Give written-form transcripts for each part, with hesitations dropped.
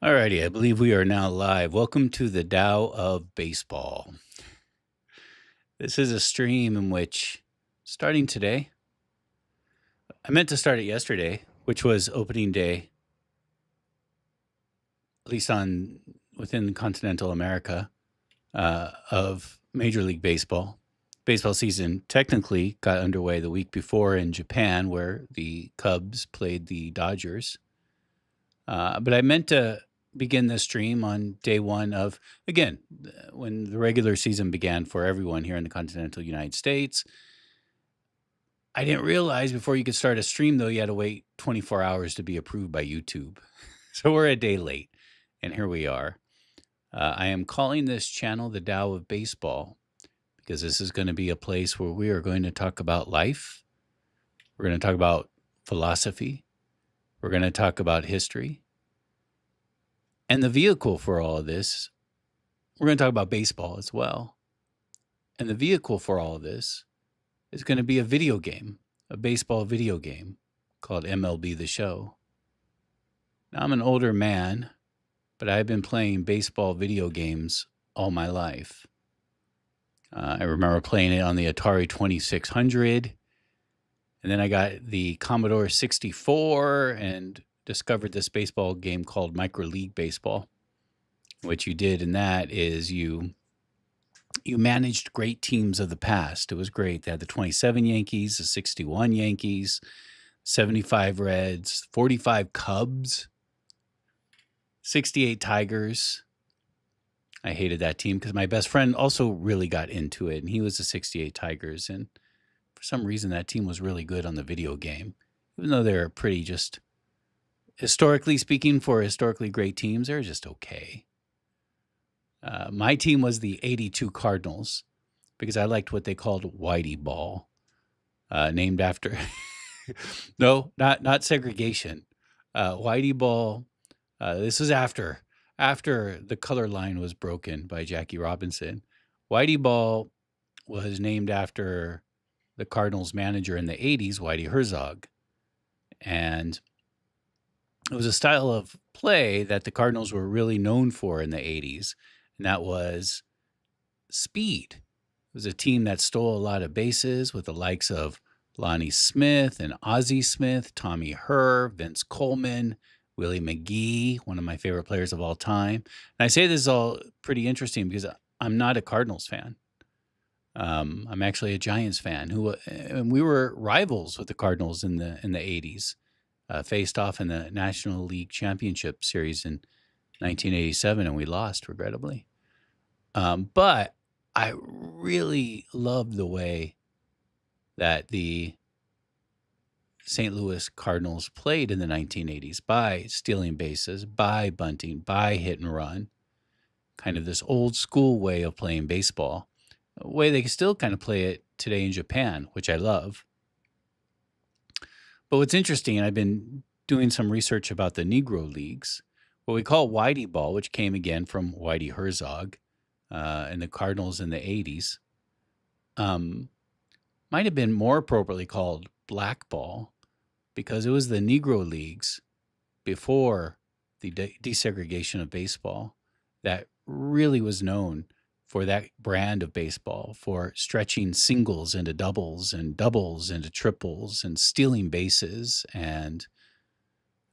Alrighty, I believe we are now live. Welcome to the Tao of Baseball. This is a stream in which, starting today, I meant to start it yesterday, which was opening day, at least within continental America, of Major League Baseball. Baseball season technically got underway the week before in Japan, where the Cubs played the Dodgers. But I meant to begin this stream on day one of, again, when the regular season began for everyone here in the continental United States. I didn't realize before you could start a stream, though, you had to wait 24 hours to be approved by YouTube. So we're a day late, and here we are. I am calling this channel the Tao of Baseball because this is going to be a place where we are going to talk about life. We're going to talk about philosophy. We're going to talk about history. And the vehicle for all of this, we're going to talk about baseball as well. And the vehicle for all of this is going to be a video game, a baseball video game called MLB The Show. Now, I'm an older man, but I've been playing baseball video games all my life. I remember playing it on the Atari 2600, and then I got the Commodore 64 and discovered this baseball game called Micro League Baseball. What you did in that is you managed great teams of the past. It was great. They had the 27 Yankees, the 61 Yankees, 75 Reds, 45 Cubs, 68 Tigers. I hated that team because my best friend also really got into it, and he was the 68 Tigers. And for some reason, that team was really good on the video game, even though they're pretty just, historically speaking, for historically great teams, they're just okay. My team was the 82 Cardinals because I liked what they called Whitey Ball, named after, no, not segregation. Whitey Ball, this was after the color line was broken by Jackie Robinson. Whitey Ball was named after the Cardinals manager in the 80s, Whitey Herzog. And it was a style of play that the Cardinals were really known for in the 80s, and that was speed. It was a team that stole a lot of bases with the likes of Lonnie Smith and Ozzie Smith, Tommy Herr, Vince Coleman, Willie McGee, one of my favorite players of all time. And I say this is all pretty interesting because I'm not a Cardinals fan. I'm actually a Giants fan. And we were rivals with the Cardinals in the 80s. Faced off in the National League Championship Series in 1987, and we lost, regrettably. But I really loved the way that the St. Louis Cardinals played in the 1980s by stealing bases, by bunting, by hit and run, kind of this old school way of playing baseball, a way they can still kind of play it today in Japan, which I love. But what's interesting, I've been doing some research about the Negro Leagues, what we call Whitey Ball, which came again from Whitey Herzog and the Cardinals in the 80s, might have been more appropriately called Black Ball because it was the Negro Leagues before the desegregation of baseball that really was known for that brand of baseball, for stretching singles into doubles and doubles into triples and stealing bases and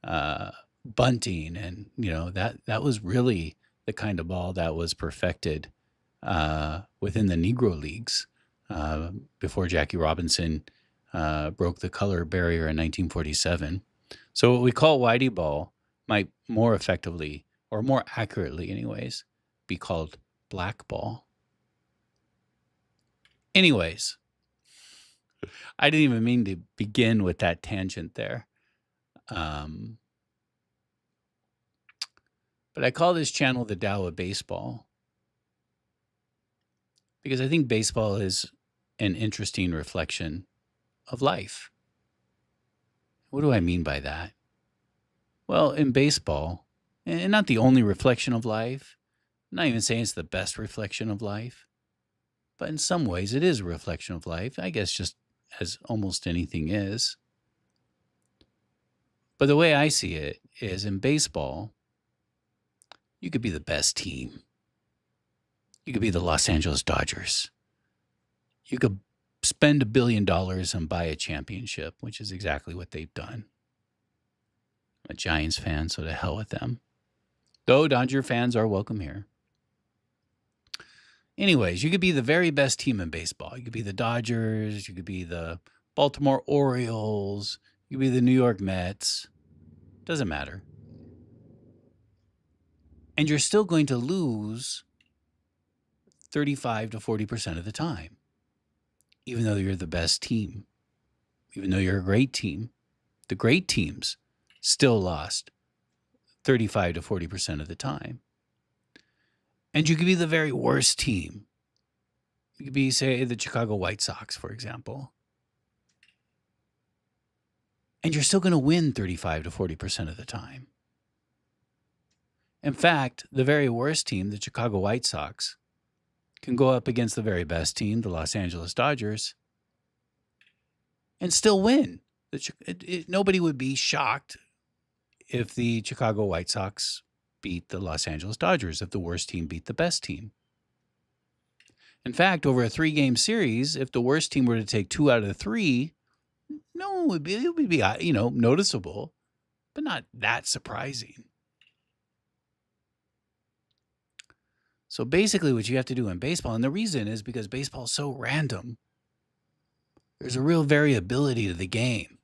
bunting. And, that was really the kind of ball that was perfected within the Negro Leagues before Jackie Robinson broke the color barrier in 1947. So what we call Whitey Ball might more effectively, or more accurately anyways, be called Black Ball. Anyways, I didn't even mean to begin with that tangent there. But I call this channel the Tao of Baseball because I think baseball is an interesting reflection of life. What do I mean by that? Well, in baseball, and not the only reflection of life, I'm not even saying it's the best reflection of life, but in some ways it is a reflection of life, I guess, just as almost anything is. But the way I see it is in baseball, You could be the best team. You could be the Los Angeles Dodgers. You could spend $1 billion and buy a championship, which is exactly what they've done. I'm a Giants fan, so to hell with them. Though Dodger fans are welcome here. Anyways, you could be the very best team in baseball. You could be the Dodgers. You could be the Baltimore Orioles. You could be the New York Mets. Doesn't matter. And you're still going to lose 35 to 40% of the time, even though you're the best team, even though you're a great team. The great teams still lost 35 to 40% of the time. And you could be the very worst team. You could be, say, the Chicago White Sox, for example. And you're still going to win 35 to 40% of the time. In fact, the very worst team, the Chicago White Sox, can go up against the very best team, the Los Angeles Dodgers, and still win. Nobody would be shocked if the Chicago White Sox beat the Los Angeles Dodgers, if the worst team beat the best team. In fact, over a 3-game series, if the worst team were to take 2 out of the 3, no, it would be noticeable, but not that surprising. So basically what you have to do in baseball, and the reason is because baseball is so random. There's a real variability to the game.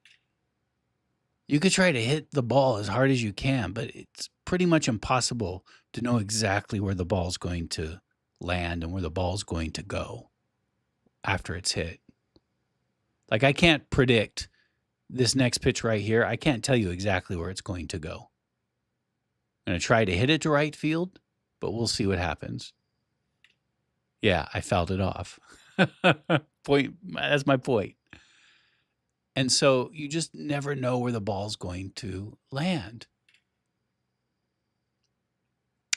You could try to hit the ball as hard as you can, but it's pretty much impossible to know exactly where the ball's going to land and where the ball's going to go after it's hit. Like, I can't predict this next pitch right here. I can't tell you exactly where it's going to go. I'm going to try to hit it to right field, but we'll see what happens. Yeah, I fouled it off. That's my point. And so you just never know where the ball's going to land.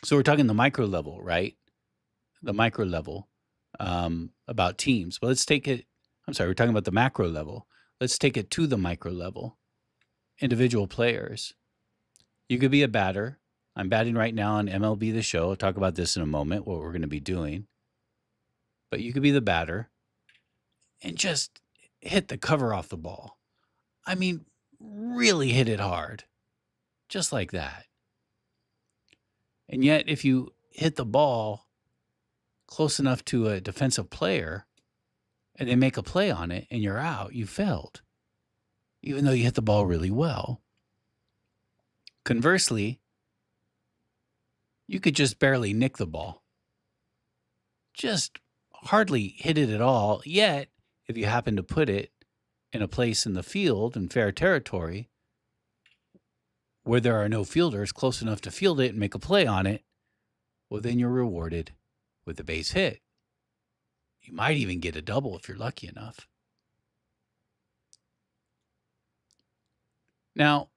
So we're talking the micro level, right? The micro level about teams. Well, let's take it. I'm sorry, we're talking about the macro level. Let's take it to the micro level. Individual players. You could be a batter. I'm batting right now on MLB The Show. I'll talk about this in a moment, what we're going to be doing. But you could be the batter and just hit the cover off the ball. I mean, really hit it hard. Just like that. And yet, if you hit the ball close enough to a defensive player and they make a play on it and you're out, you failed. Even though you hit the ball really well. Conversely, you could just barely nick the ball. Just hardly hit it at all. Yet, if you happen to put it in a place in the field in fair territory where there are no fielders close enough to field it and make a play on it, well, then you're rewarded with a base hit. You might even get a double if you're lucky enough. Now,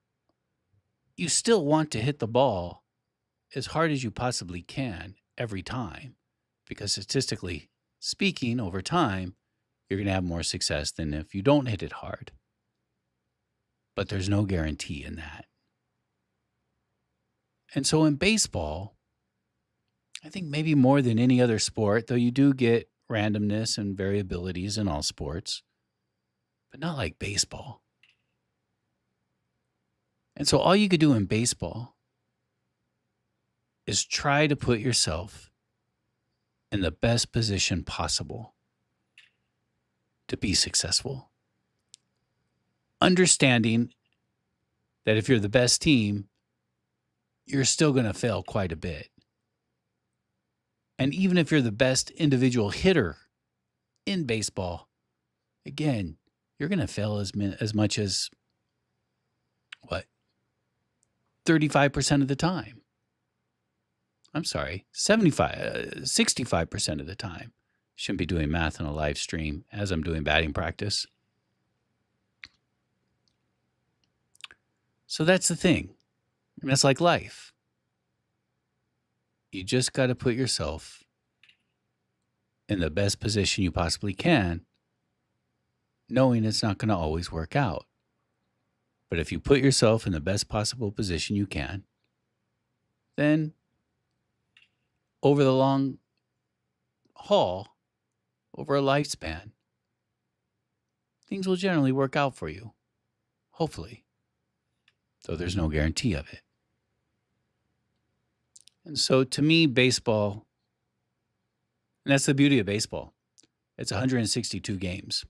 you still want to hit the ball as hard as you possibly can every time, because statistically speaking, over time, you're going to have more success than if you don't hit it hard. But there's no guarantee in that. And so in baseball, I think maybe more than any other sport, though you do get randomness and variabilities in all sports, but not like baseball. And so all you could do in baseball is try to put yourself in the best position possible to be successful. Understanding that if you're the best team, you're still going to fail quite a bit. And even if you're the best individual hitter in baseball, again, you're going to fail as much as, 35% of the time. I'm sorry, 65% of the time. Shouldn't be doing math on a live stream as I'm doing batting practice. So that's the thing. And that's like life. You just got to put yourself in the best position you possibly can, knowing it's not going to always work out. But if you put yourself in the best possible position you can, then over the long haul, over a lifespan, things will generally work out for you. Hopefully, though there's no guarantee of it. And so to me, baseball, and that's the beauty of baseball, it's 162 games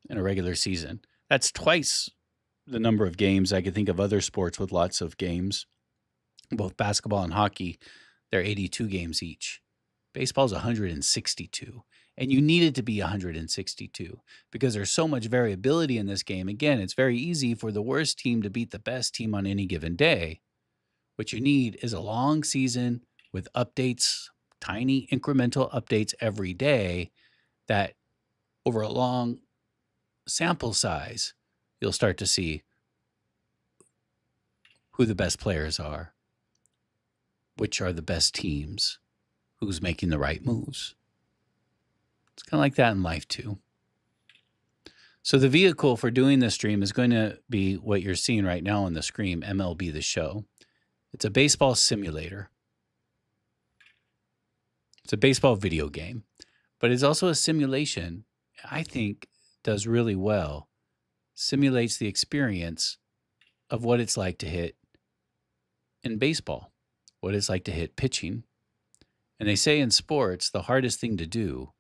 in a regular season. That's twice the number of games I could think of other sports with lots of games. Both basketball and hockey, they're 82 games each. Baseball's 162. And you need it to be 162 because there's so much variability in this game. Again, it's very easy for the worst team to beat the best team on any given day. What you need is a long season with updates, tiny incremental updates every day that over a long sample size, you'll start to see who the best players are, which are the best teams, who's making the right moves. It's kind of like that in life too. So the vehicle for doing this stream is going to be what you're seeing right now on the screen, MLB The Show. It's a baseball simulator. It's a baseball video game, but it's also a simulation. I think does really well, simulates the experience of what it's like to hit in baseball, what it's like to hit pitching. And they say in sports, the hardest thing to do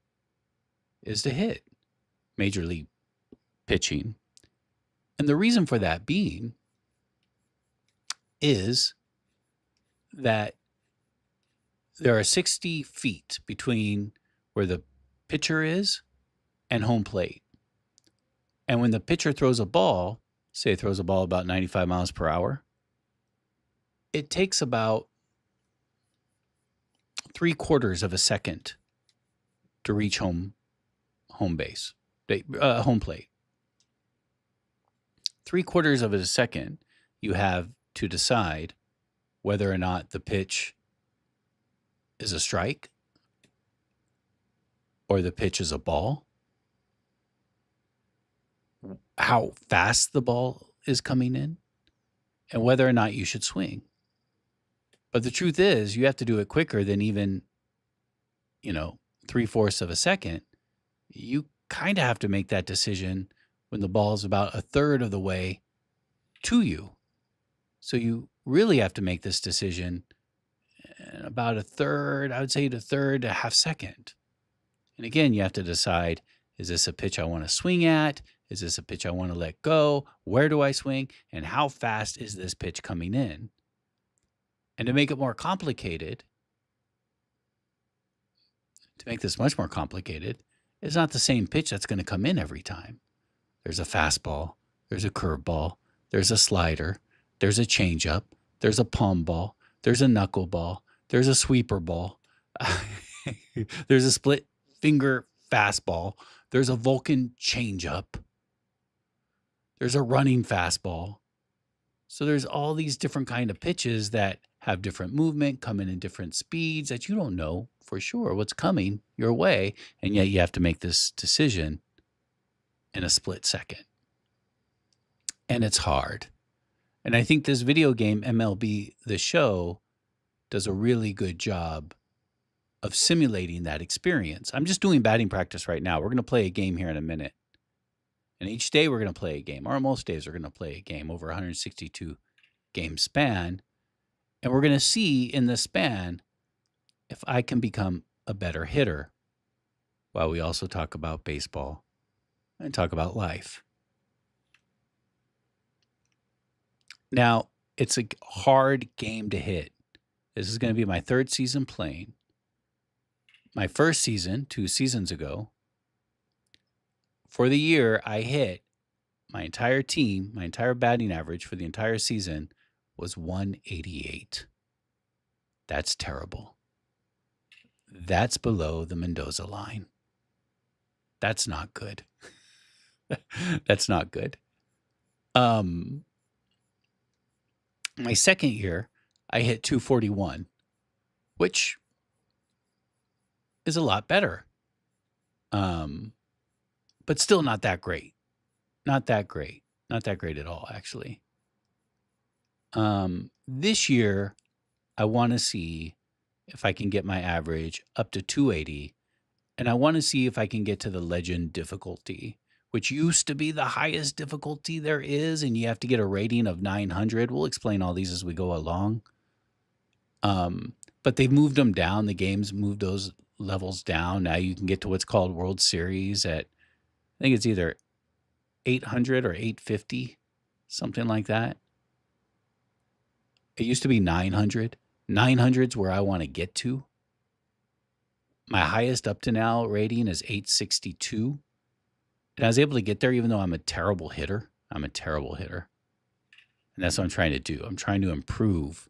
is to hit major league pitching. And the reason for that being is that there are 60 feet between where the pitcher is and home plate. And when the pitcher throws a ball, say it throws a ball about 95 miles per hour, it takes about 3/4 of a second to reach home base, home plate. 3/4 of a second you have to decide whether or not the pitch is a strike or the pitch is a ball, how fast the ball is coming in, and whether or not you should swing. But the truth is, you have to do it quicker than even, 3/4 of a second. You kind of have to make that decision when the ball is about a third of the way to you. So you really have to make this decision in about a third, I would say a third to half second. And again, you have to decide, is this a pitch I want to swing at? Is this a pitch I want to let go? Where do I swing? And how fast is this pitch coming in? And to make it more complicated, to make this much more complicated, it's not the same pitch that's going to come in every time. There's a fastball, there's a curveball, there's a slider, there's a changeup, there's a palm ball, there's a knuckleball, there's a sweeper ball, there's a split finger fastball, there's a Vulcan changeup, there's a running fastball. So there's all these different kind of pitches that have different movement, come in different speeds that you don't know for sure what's coming your way, and yet you have to make this decision in a split second. And it's hard. And I think this video game, MLB The Show, does a really good job of simulating that experience. I'm just doing batting practice right now. We're going to play a game here in a minute. And each day we're going to play a game, or most days we're going to play a game over 162 game span. And we're going to see in the span if I can become a better hitter, while we also talk about baseball and talk about life. Now, it's a hard game to hit. This is going to be my third season playing. My first season, 2 seasons ago, for the year, I hit my entire team, my entire batting average for the entire season was 188. That's terrible. That's below the Mendoza line. That's not good. That's not good. My second year, I hit 241, which is a lot better. But still not that great. Not that great. Not that great at all, actually. This year, I want to see if I can get my average up to 280. And I want to see if I can get to the legend difficulty, which used to be the highest difficulty there is. And you have to get a rating of 900. We'll explain all these as we go along. But they've moved them down. The game's moved those levels down. Now you can get to what's called World Series at, I think it's either 800 or 850, something like that. It used to be 900. 900's where I want to get to. My highest up to now rating is 862. And I was able to get there even though I'm a terrible hitter. I'm a terrible hitter. And that's what I'm trying to do. I'm trying to improve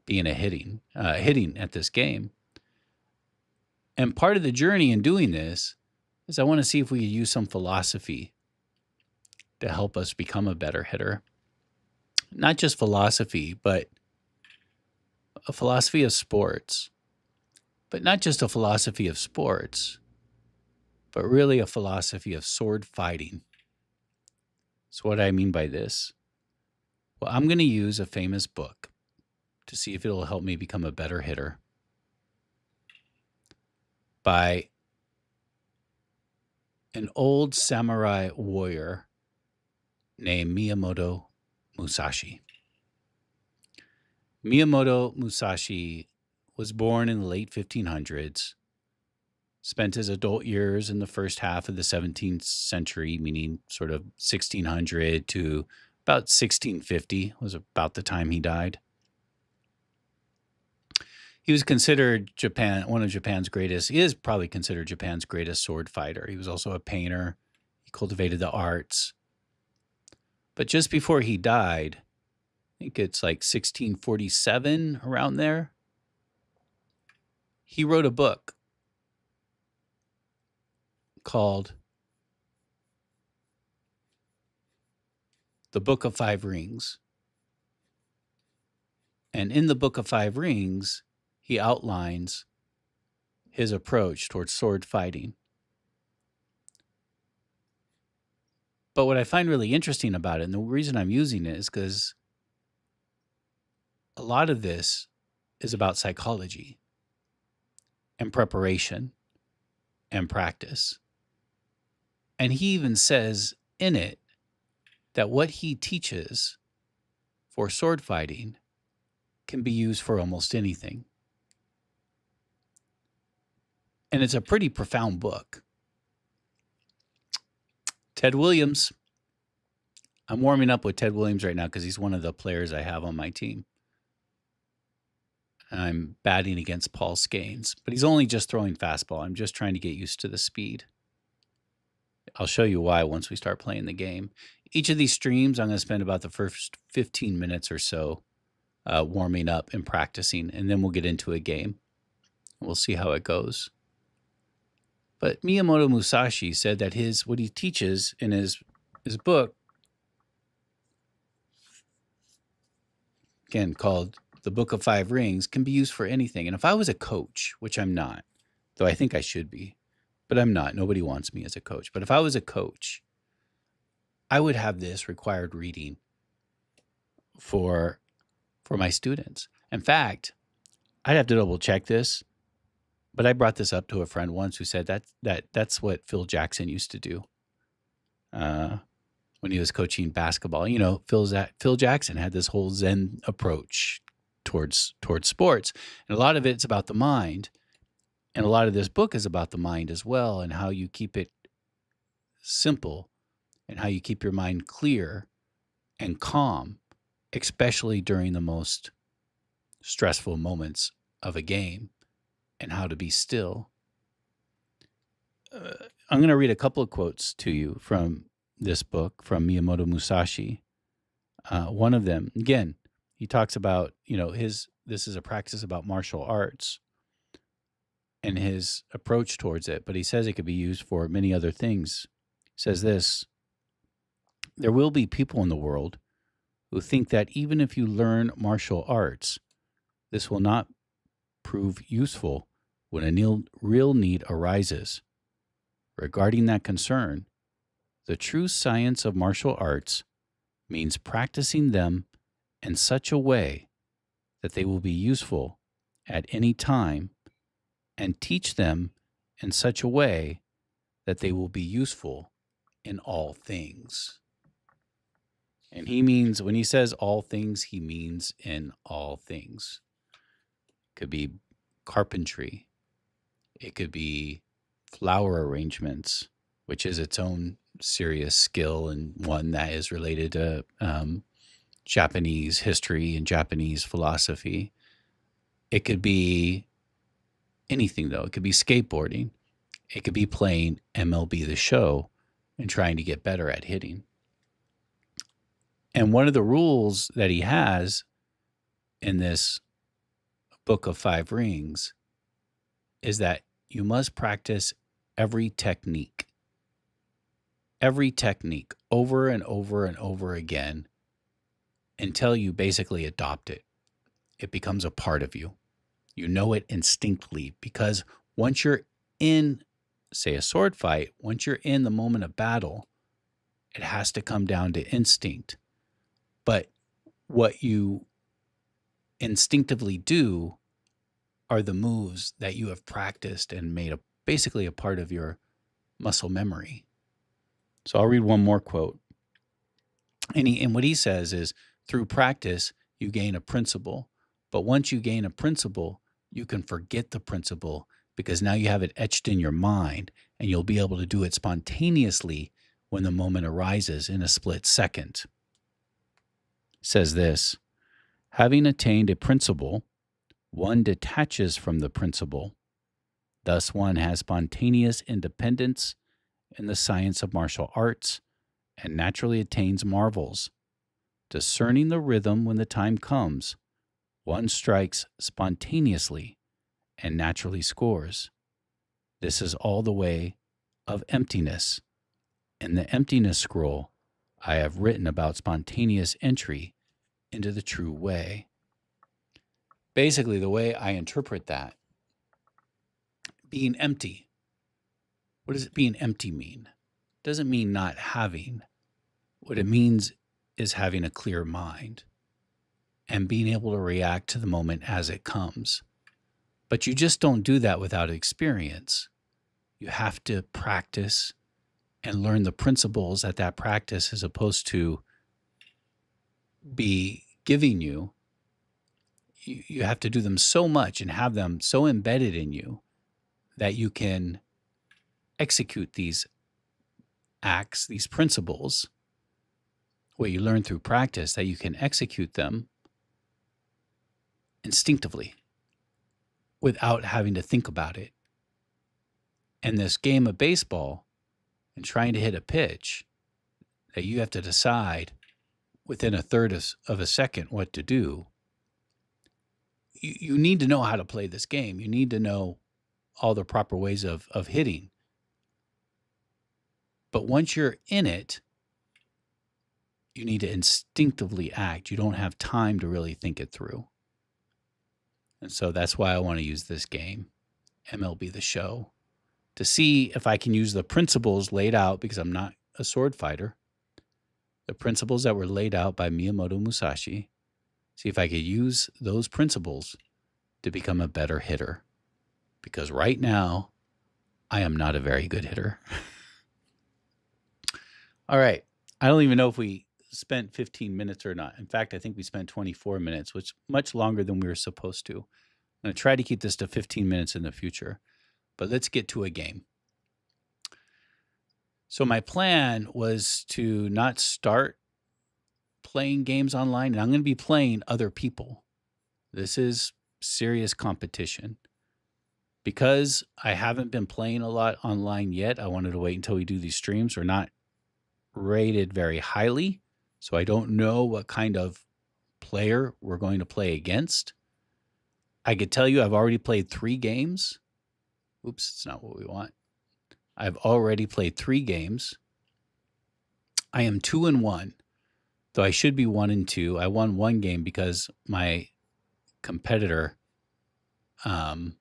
being hitting at this game. And part of the journey in doing this is I want to see if we could use some philosophy to help us become a better hitter. Not just philosophy, but a philosophy of sports. But not just a philosophy of sports, but really a philosophy of sword fighting. So what do I mean by this? Well, I'm going to use a famous book to see if it'll help me become a better hitter by an old samurai warrior named Miyamoto Musashi. Miyamoto Musashi was born in the late 1500s, spent his adult years in the first half of the 17th century, meaning sort of 1600 to about 1650 was about the time he died. He was considered one of Japan's greatest, he is probably considered Japan's greatest sword fighter. He was also a painter. He cultivated the arts. But just before he died, I think it's like 1647, around there, he wrote a book called The Book of Five Rings. And in the Book of Five Rings, he outlines his approach towards sword fighting. But what I find really interesting about it, and the reason I'm using it, is because a lot of this is about psychology and preparation and practice. And he even says in it that what he teaches for sword fighting can be used for almost anything. And it's a pretty profound book. Ted Williams. I'm warming up with Ted Williams right now because he's one of the players I have on my team. I'm batting against Paul Scanes, but he's only just throwing fastball. I'm just trying to get used to the speed. I'll show you why once we start playing the game. Each of these streams, I'm going to spend about the first 15 minutes or so warming up and practicing, and then we'll get into a game. We'll see how it goes. But Miyamoto Musashi said that what he teaches in his book, again called The Book of Five Rings, can be used for anything. And if I was a coach, which I'm not, though I think I should be, but I'm not. Nobody wants me as a coach. But if I was a coach, I would have this required reading for my students. In fact, I'd have to double check this, but I brought this up to a friend once who said that's what Phil Jackson used to do when he was coaching basketball. You know, Phil Jackson had this whole Zen approach towards sports, and a lot of it's about the mind, and a lot of this book is about the mind as well, and how you keep it simple, and how you keep your mind clear and calm, especially during the most stressful moments of a game, and how to be still. I'm going to read a couple of quotes to you from this book from Miyamoto Musashi. One of them, again, he talks about, this is a practice about martial arts and his approach towards it, but he says it could be used for many other things. He says this: there will be people in the world who think that even if you learn martial arts, this will not prove useful when a real need arises. Regarding that concern, the true science of martial arts means practicing them in such a way that they will be useful at any time and teach them in such a way that they will be useful in all things. And he means, when he says all things, he means in all things. It could be carpentry, it could be flower arrangements, which is its own serious skill and one that is related to Japanese history and Japanese philosophy. It could be anything, though. It could be skateboarding. It could be playing MLB The Show and trying to get better at hitting. And one of the rules that he has in this Book of Five Rings is that you must practice every technique over and over and over again until you basically adopt it. It becomes a part of you. You know it instinctively, because once you're in, say, a sword fight, once you're in the moment of battle, it has to come down to instinct. But what you instinctively do are the moves that you have practiced and made basically a part of your muscle memory. So I'll read one more quote. And what he says is, through practice, you gain a principle. But once you gain a principle, you can forget the principle, because now you have it etched in your mind, and you'll be able to do it spontaneously when the moment arises in a split second. It says this: having attained a principle, one detaches from the principle. Thus one has spontaneous independence in the science of martial arts and naturally attains marvels. Discerning the rhythm when the time comes, one strikes spontaneously and naturally scores. This is all the way of emptiness. In the emptiness scroll, I have written about spontaneous entry into the true way. Basically, the way I interpret that, being empty. What does being empty mean? It doesn't mean not having. What it means is having a clear mind and being able to react to the moment as it comes. But you just don't do that without experience. You have to practice and learn the principles that practice is supposed to be giving you. You have to do them so much and have them so embedded in you that you can execute these acts, these principles, what you learn through practice, that you can execute them instinctively without having to think about it. And this game of baseball and trying to hit a pitch that you have to decide within a third of a second what to do, you need to know how to play this game. You need to know all the proper ways of hitting. But once you're in it, you need to instinctively act. You don't have time to really think it through. And so that's why I want to use this game, MLB The Show, to see if I can use the principles laid out, because I'm not a sword fighter, the principles that were laid out by Miyamoto Musashi, see if I could use those principles to become a better hitter. Because right now, I am not a very good hitter. All right. I don't even know if we spent 15 minutes or not. In fact, I think we spent 24 minutes, which is much longer than we were supposed to. I'm going to try to keep this to 15 minutes in the future. But let's get to a game. So my plan was to not start playing games online, and I'm going to be playing other people. This is serious competition. Because I haven't been playing a lot online yet, I wanted to wait until we do these streams. We're not rated very highly, so I don't know what kind of player we're going to play against. I could tell you I've already played 3 games. Oops, it's not what we want. I've already played 3 games. I am 2-1, though I should be 1-2. I won 1 game because my competitor, my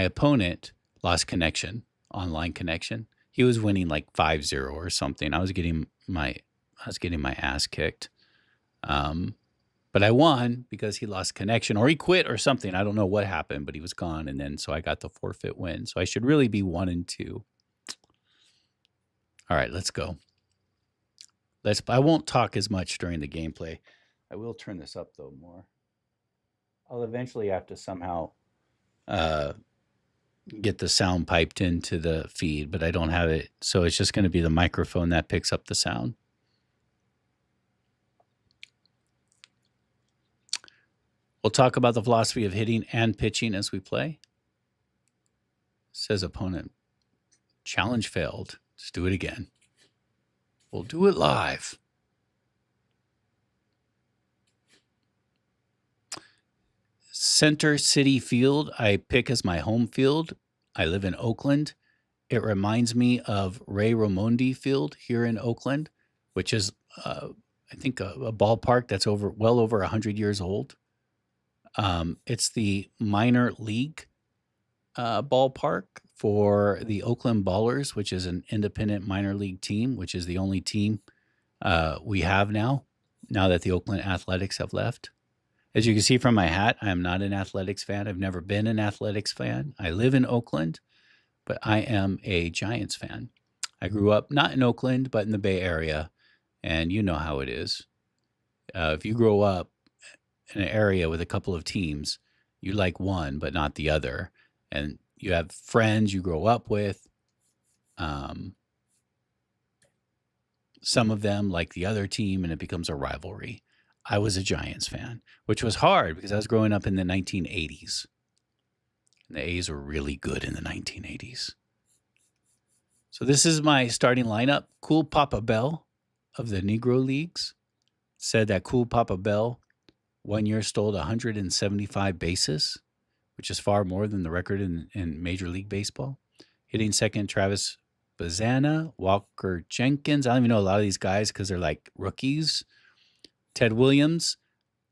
opponent lost connection, online connection. He was winning like 5-0 or something. I was getting my ass kicked. But I won because he lost connection or he quit or something. I don't know what happened, but he was gone. And then so I got the forfeit win. So I should really be 1-2. All right, let's go. I won't talk as much during the gameplay. I will turn this up though more. I'll eventually have to somehow get the sound piped into the feed, but I don't have it. So it's just going to be the microphone that picks up the sound. We'll talk about the philosophy of hitting and pitching as we play. Says opponent, challenge failed. Let's do it again. We'll do it live. Center City Field, I pick as my home field. I live in Oakland. It reminds me of Ray Raimondi Field here in Oakland, which is, I think, a ballpark that's well over 100 years old. It's the minor league ballpark for the Oakland Ballers, which is an independent minor league team, which is the only team we have now that the Oakland Athletics have left. As you can see from my hat, I am not an athletics fan. I've never been an athletics fan. I live in Oakland, but I am a Giants fan. I grew up not in Oakland, but in the Bay Area, and you know how it is. If you grow up in an area with a couple of teams, you like one, but not the other. And you have friends you grow up with. Some of them like the other team, and it becomes a rivalry. I was a Giants fan, which was hard because I was growing up in the 1980s. And the A's were really good in the 1980s. So this is my starting lineup. Cool Papa Bell of the Negro Leagues said that Cool Papa Bell 1 year stole 175 bases, which is far more than the record in Major League Baseball. Hitting second, Travis Bazana, Walker Jenkins. I don't even know a lot of these guys because they're like rookies. Ted Williams.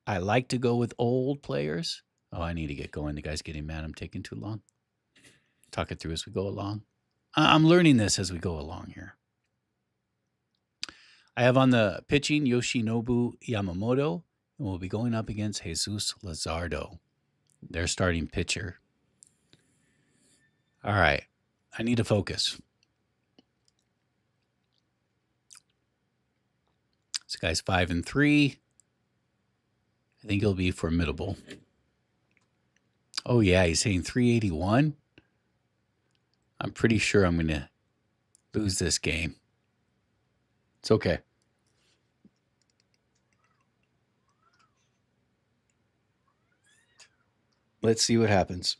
I like to go with old players. Oh, I need to get going. The guy's getting mad. I'm taking too long. Talk it through as we go along. I'm learning this as we go along here. I have on the pitching Yoshinobu Yamamoto, and we'll be going up against Jesus Luzardo, their starting pitcher. All right. I need to focus. This guy's 5-3. I think he'll be formidable. Oh, yeah, he's hitting 381. I'm pretty sure I'm going to lose this game. It's okay. Let's see what happens.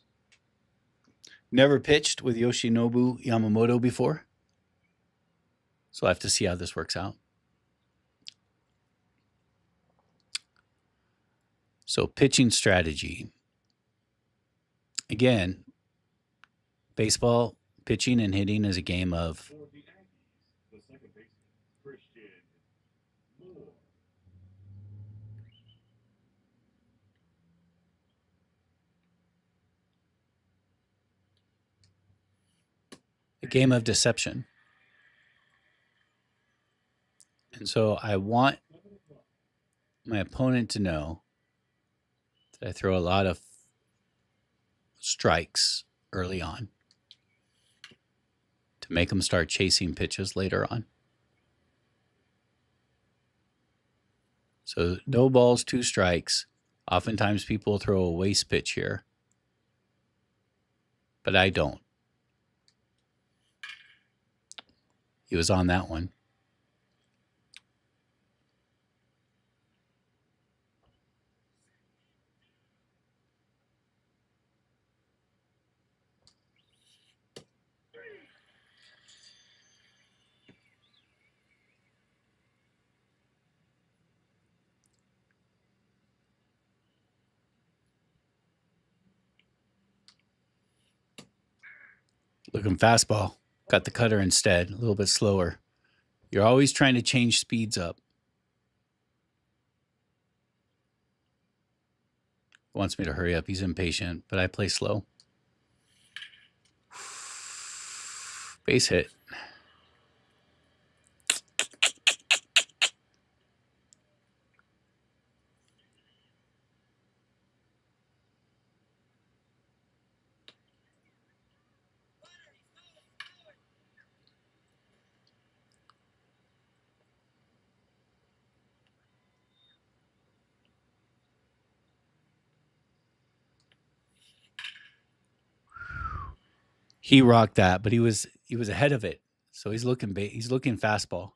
Never pitched with Yoshinobu Yamamoto before, so I have to see how this works out. So pitching strategy. Again, baseball, pitching and hitting is a game of deception. And so I want my opponent to know that I throw a lot of strikes early on to make them start chasing pitches later on. So no balls, 2 strikes. Oftentimes people throw a waste pitch here, but I don't. He was on that one. Looking fastball. Got the cutter instead, a little bit slower. You're always trying to change speeds up. He wants me to hurry up. He's impatient, but I play slow. Base hit. He rocked that, but he was ahead of it. So he's looking fastball.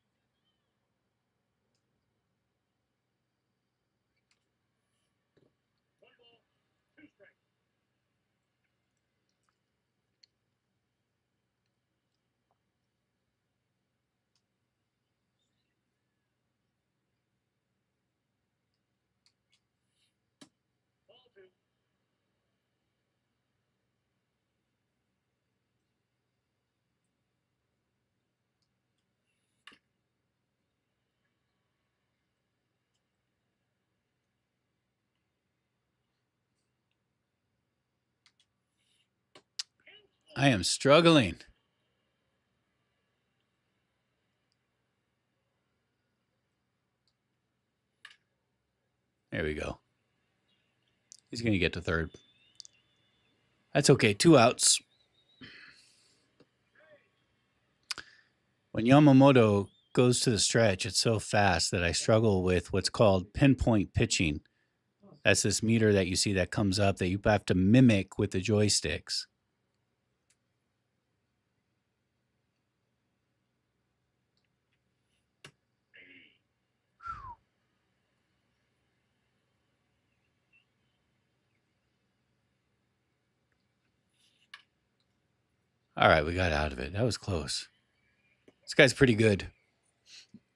I am struggling. There we go. He's going to get to third. That's okay. 2 outs. When Yamamoto goes to the stretch, it's so fast that I struggle with what's called pinpoint pitching. That's this meter that you see that comes up that you have to mimic with the joysticks. All right, we got out of it. That was close. This guy's pretty good.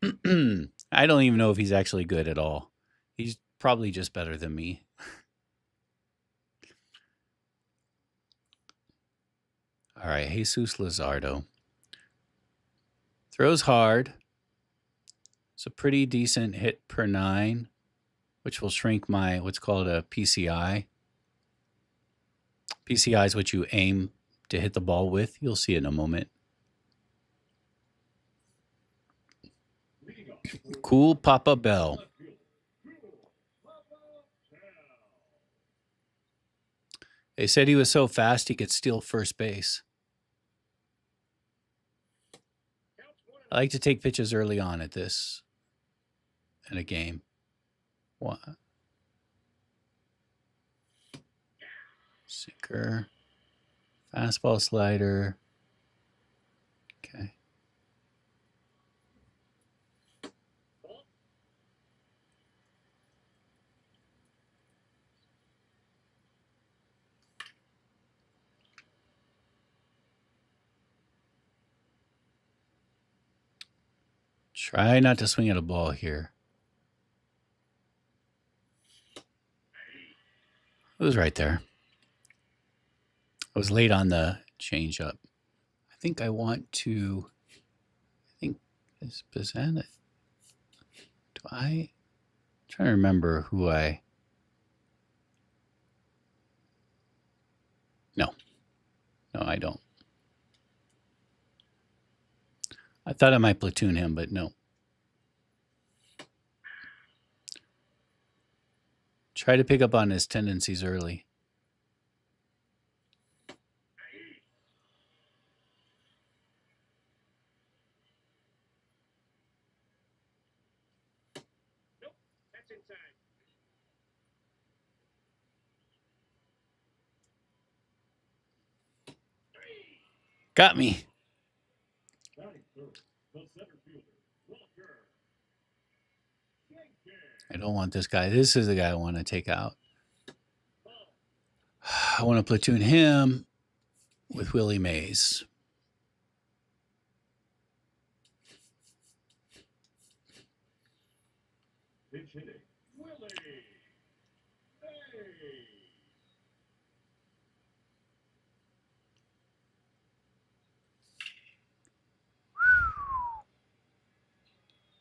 I don't even know if he's actually good at all. He's probably just better than me. All right, Jesus Luzardo. Throws hard. It's a pretty decent hit per 9, which will shrink my what's called a PCI. PCI is what you aim to hit the ball with. You'll see it in a moment. Cool Papa Bell. They said he was so fast he could steal first base. I like to take pitches early on at this in a game. What? Sinker. Fastball slider. Okay. Try not to swing at a ball here. It was right there. I was late on the changeup. I think I want to. I think is Bazana. Do I? I'm trying to remember who I. No, I don't. I thought I might platoon him, but no. Try to pick up on his tendencies early. Got me. I don't want this guy. This is the guy I want to take out. I want to platoon him with Willie Mays.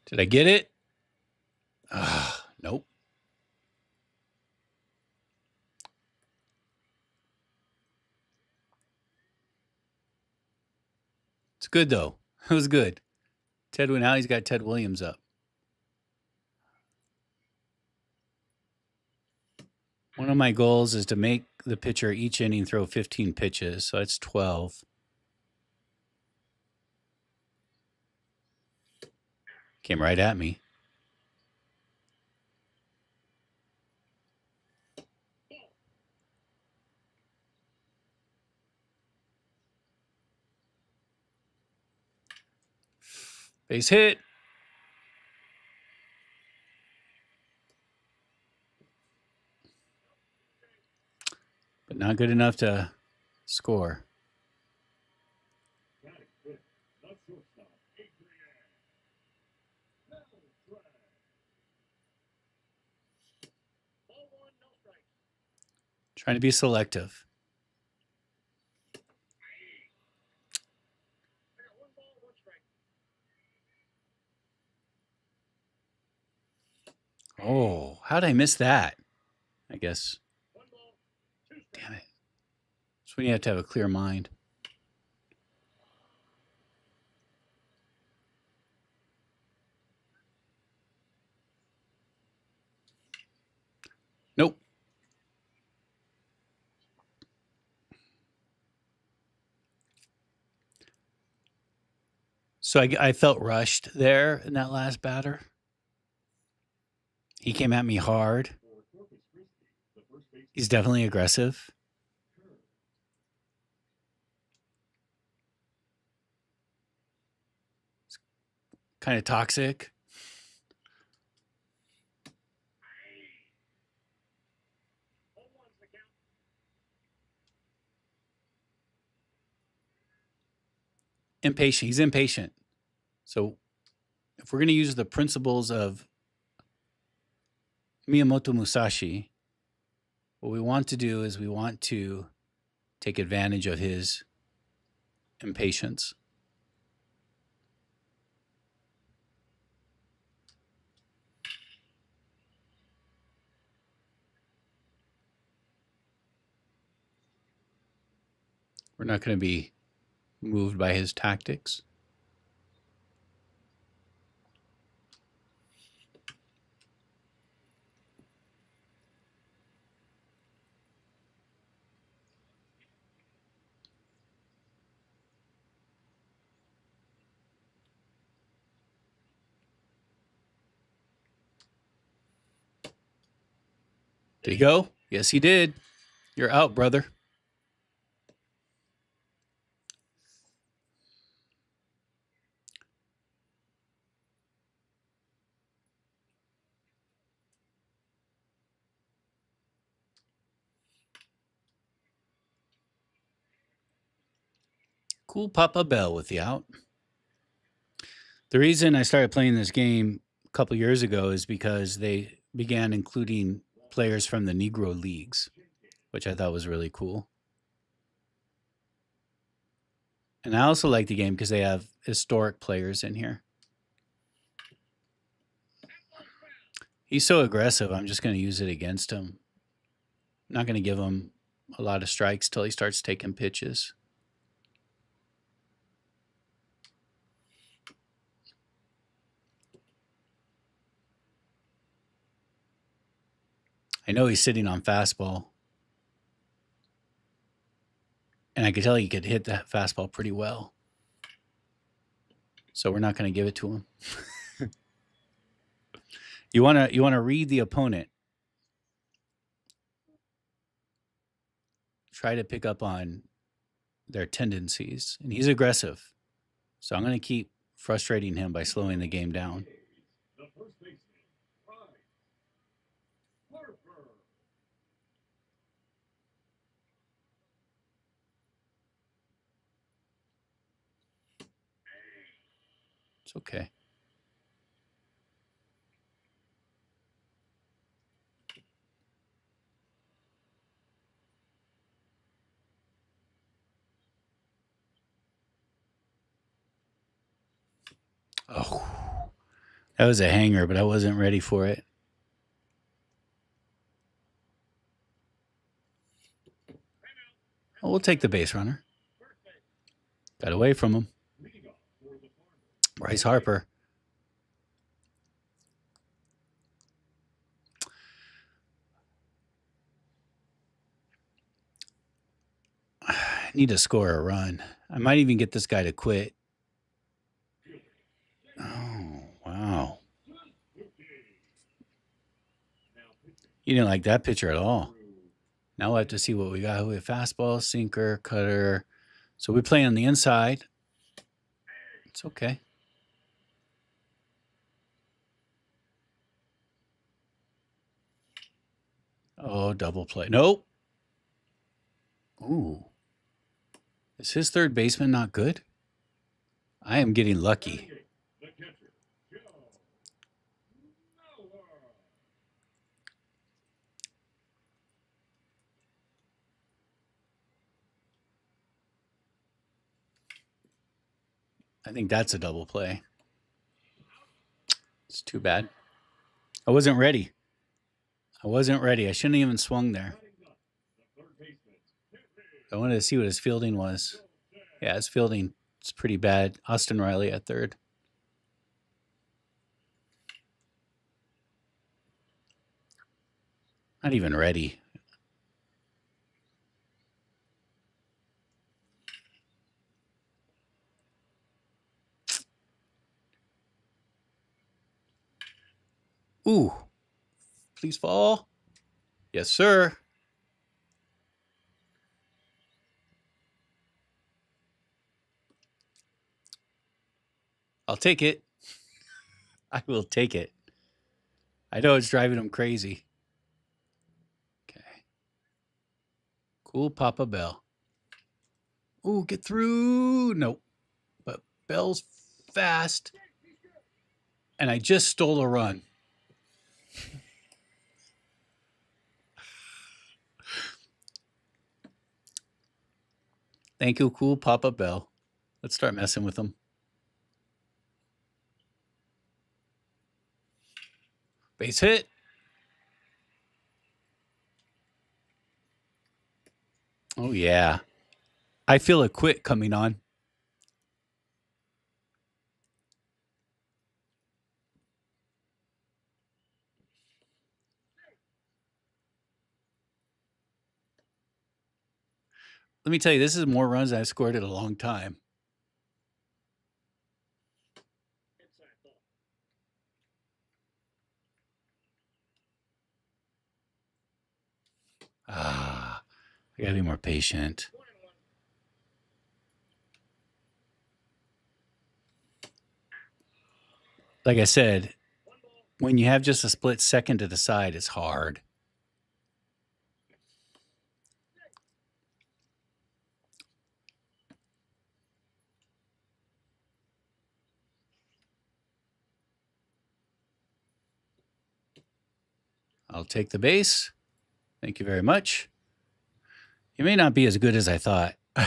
Did I get it? Nope. It's good, though. It was good. Now he's got Ted Williams up. One of my goals is to make the pitcher each inning throw 15 pitches. So that's 12. Came right at me. Base hit. But not good enough to score. Trying to be selective. Oh, how did I miss that? I guess. Damn it. That's when you have to have a clear mind. Nope. So I felt rushed there in that last batter. He came at me hard. He's definitely aggressive. Kind of toxic. Impatient. He's impatient. So if we're going to use the principles of Miyamoto Musashi, what we want to do is we want to take advantage of his impatience. We're not going to be moved by his tactics. Did he go? Yes, he did. You're out, brother. Cool Papa Bell with the out. The reason I started playing this game a couple years ago is because they began including players from the Negro Leagues, which I thought was really cool. And I also like the game because they have historic players in here. He's so aggressive, I'm just going to use it against him. I'm not going to give him a lot of strikes till he starts taking pitches. I know he's sitting on fastball. And I could tell he could hit that fastball pretty well. So we're not going to give it to him. You want to read the opponent. Try to pick up on their tendencies. And he's aggressive. So I'm going to keep frustrating him by slowing the game down. It's okay. Oh, that was a hanger, but I wasn't ready for it. Well, we'll take the base runner. Got away from him. Bryce Harper. I need to score a run. I might even get this guy to quit. Oh, wow. You didn't like that pitcher at all. Now we'll have to see what we got. We have fastball, sinker, cutter. So we play on the inside. It's okay. Oh, double play. Nope. Ooh. Is his third baseman not good? I am getting lucky. I think that's a double play. It's too bad. I wasn't ready. I shouldn't have even swung there. I wanted to see what his fielding was. Yeah, his fielding is pretty bad. Austin Riley at third. Not even ready. Ooh. Please fall. Yes, sir. I'll take it. I will take it. I know it's driving him crazy. Okay. Cool Papa Bell. Ooh, get through. Nope. But Bell's fast. And I just stole a run. Thank you, cool Papa Bell. Let's start messing with him. Base hit. Oh, yeah. I feel a quit coming on. Let me tell you, this is more runs than I've scored in a long time. I gotta be more patient. Like I said, when you have just a split second to decide, it's hard. I'll take the base. Thank you very much. You may not be as good as I thought. Is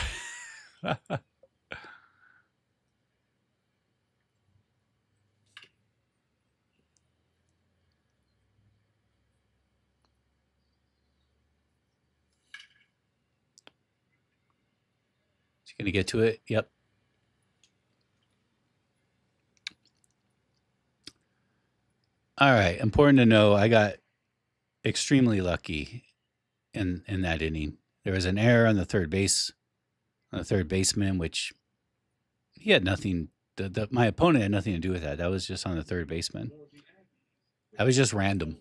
he going to get to it? Yep. All right. Important to know, I got extremely lucky in that inning. There was an error on the third baseman, which he had nothing. My opponent had nothing to do with that. That was just on the third baseman. That was just random.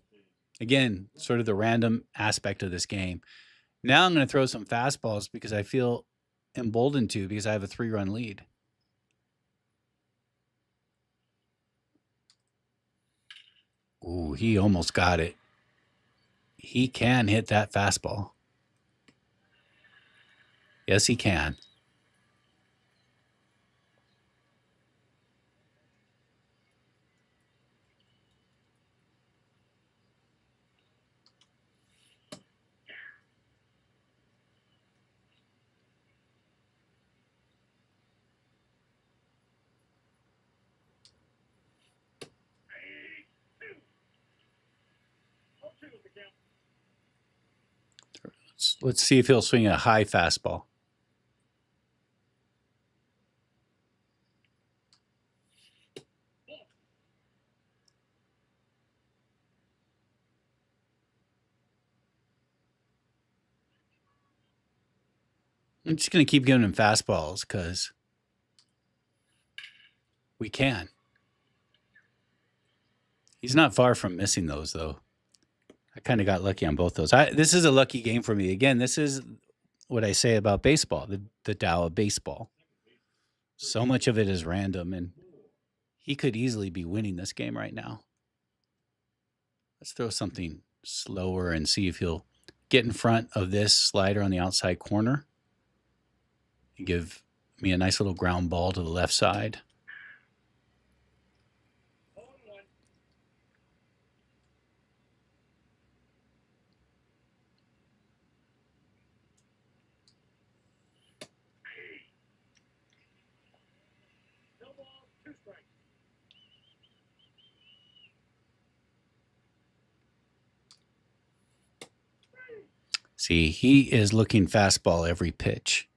Again, sort of the random aspect of this game. Now I'm going to throw some fastballs because I feel emboldened to, because I have a 3-run lead. Ooh, he almost got it. He can hit that fastball. Yes, he can. Let's see if he'll swing a high fastball. I'm just going to keep giving him fastballs because we can. He's not far from missing those, though. I kind of got lucky on both those. This is a lucky game for me. Again, this is what I say about baseball, the Tao of baseball. So much of it is random, and he could easily be winning this game right now. Let's throw something slower and see if he'll get in front of this slider on the outside corner and give me a nice little ground ball to the left side. See, he is looking fastball every pitch.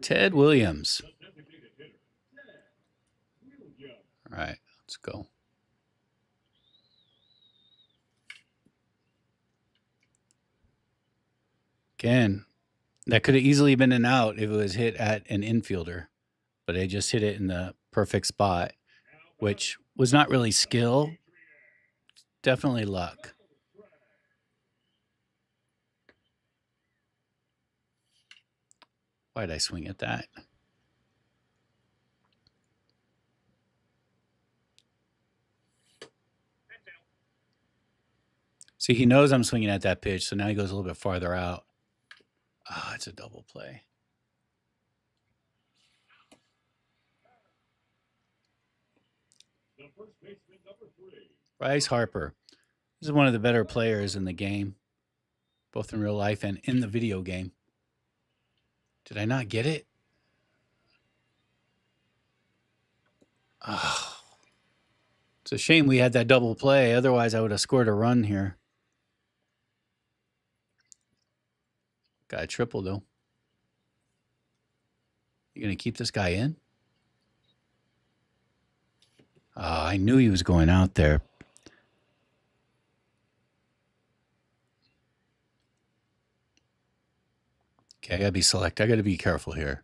Ted Williams. All right, let's go. Again, that could have easily been an out if it was hit at an infielder, but I just hit it in the perfect spot, which was not really skill, definitely luck. Why did I swing at that? See, he knows I'm swinging at that pitch, so now he goes a little bit farther out. Ah, it's a double play. Bryce Harper. This is one of the better players in the game, both in real life and in the video game. Did I not get it? Oh, it's a shame we had that double play. Otherwise, I would have scored a run here. Got a triple, though. You going to keep this guy in? I knew he was going out there. Okay, I got to be select. I got to be careful here.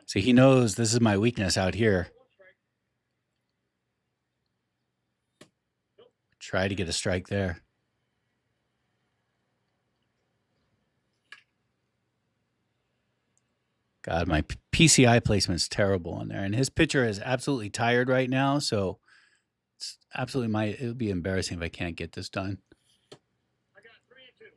See, he knows this is my weakness out here. Try to get a strike there. God, my PCI placement's terrible on there. And his pitcher is absolutely tired right now, so it's absolutely it would be embarrassing if I can't get this done. I got 3-2.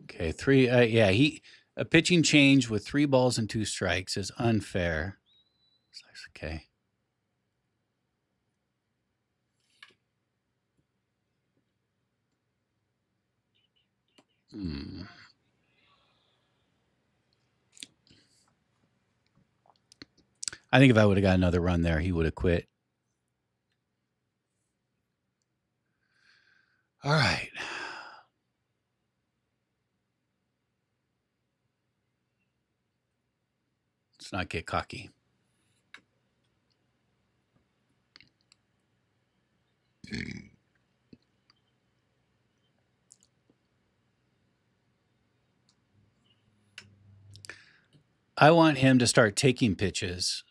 Okay, 3. Yeah, a pitching change with 3 balls and 2 strikes is unfair. Okay. I think if I would have got another run there, he would have quit. All right. Let's not get cocky. I want him to start taking pitches.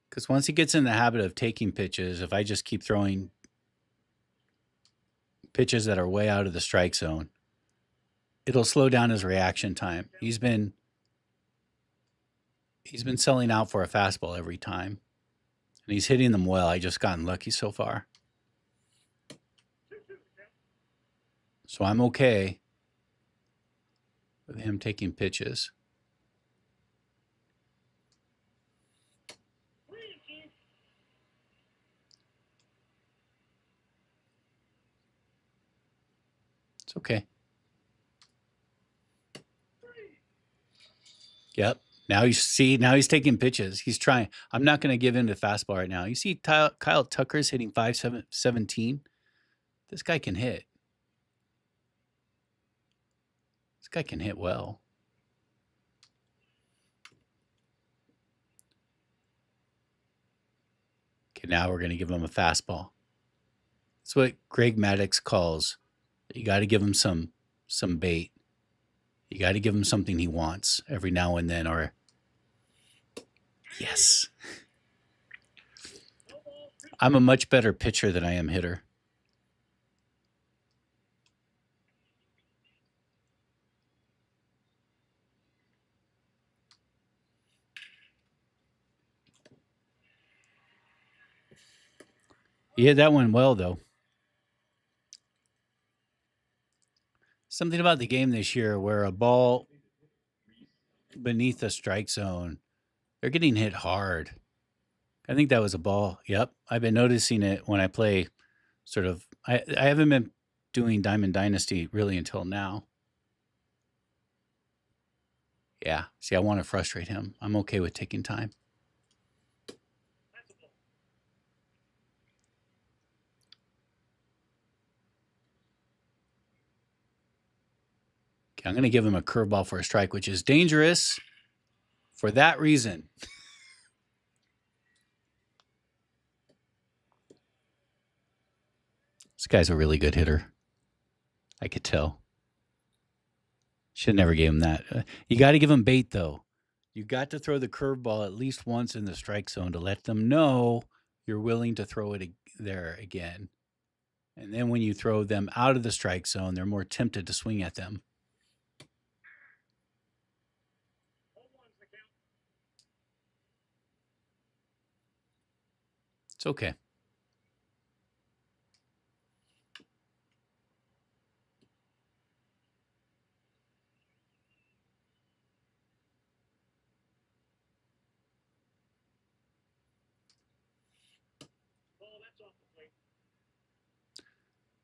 Because once he gets in the habit of taking pitches, if I just keep throwing pitches that are way out of the strike zone, it'll slow down his reaction time. He's been selling out for a fastball every time, and he's hitting them well. I just gotten lucky so far. So I'm okay with him taking pitches. It's okay. Yep. Now he's taking pitches. He's trying. I'm not going to give in to fastball right now. You see Kyle Tucker's hitting 5.17. This guy can hit. This guy can hit well. Okay, now we're going to give him a fastball. That's what Greg Maddux calls. You got to give him some some bait. You got to give him something he wants every now and then, or yes. I'm a much better pitcher than I am hitter. He hit that one well, though. Something about the game this year where a ball beneath the strike zone, they're getting hit hard. I think that was a ball. Yep. I've been noticing it when I play sort of. I haven't been doing Diamond Dynasty really until now. Yeah. See, I want to frustrate him. I'm okay with taking time. Okay, I'm going to give him a curveball for a strike, which is dangerous for that reason. This guy's a really good hitter. I could tell. Should never gave him that. You got to give him bait, though. You got to throw the curveball at least once in the strike zone to let them know you're willing to throw it there again. And then when you throw them out of the strike zone, they're more tempted to swing at them. It's okay.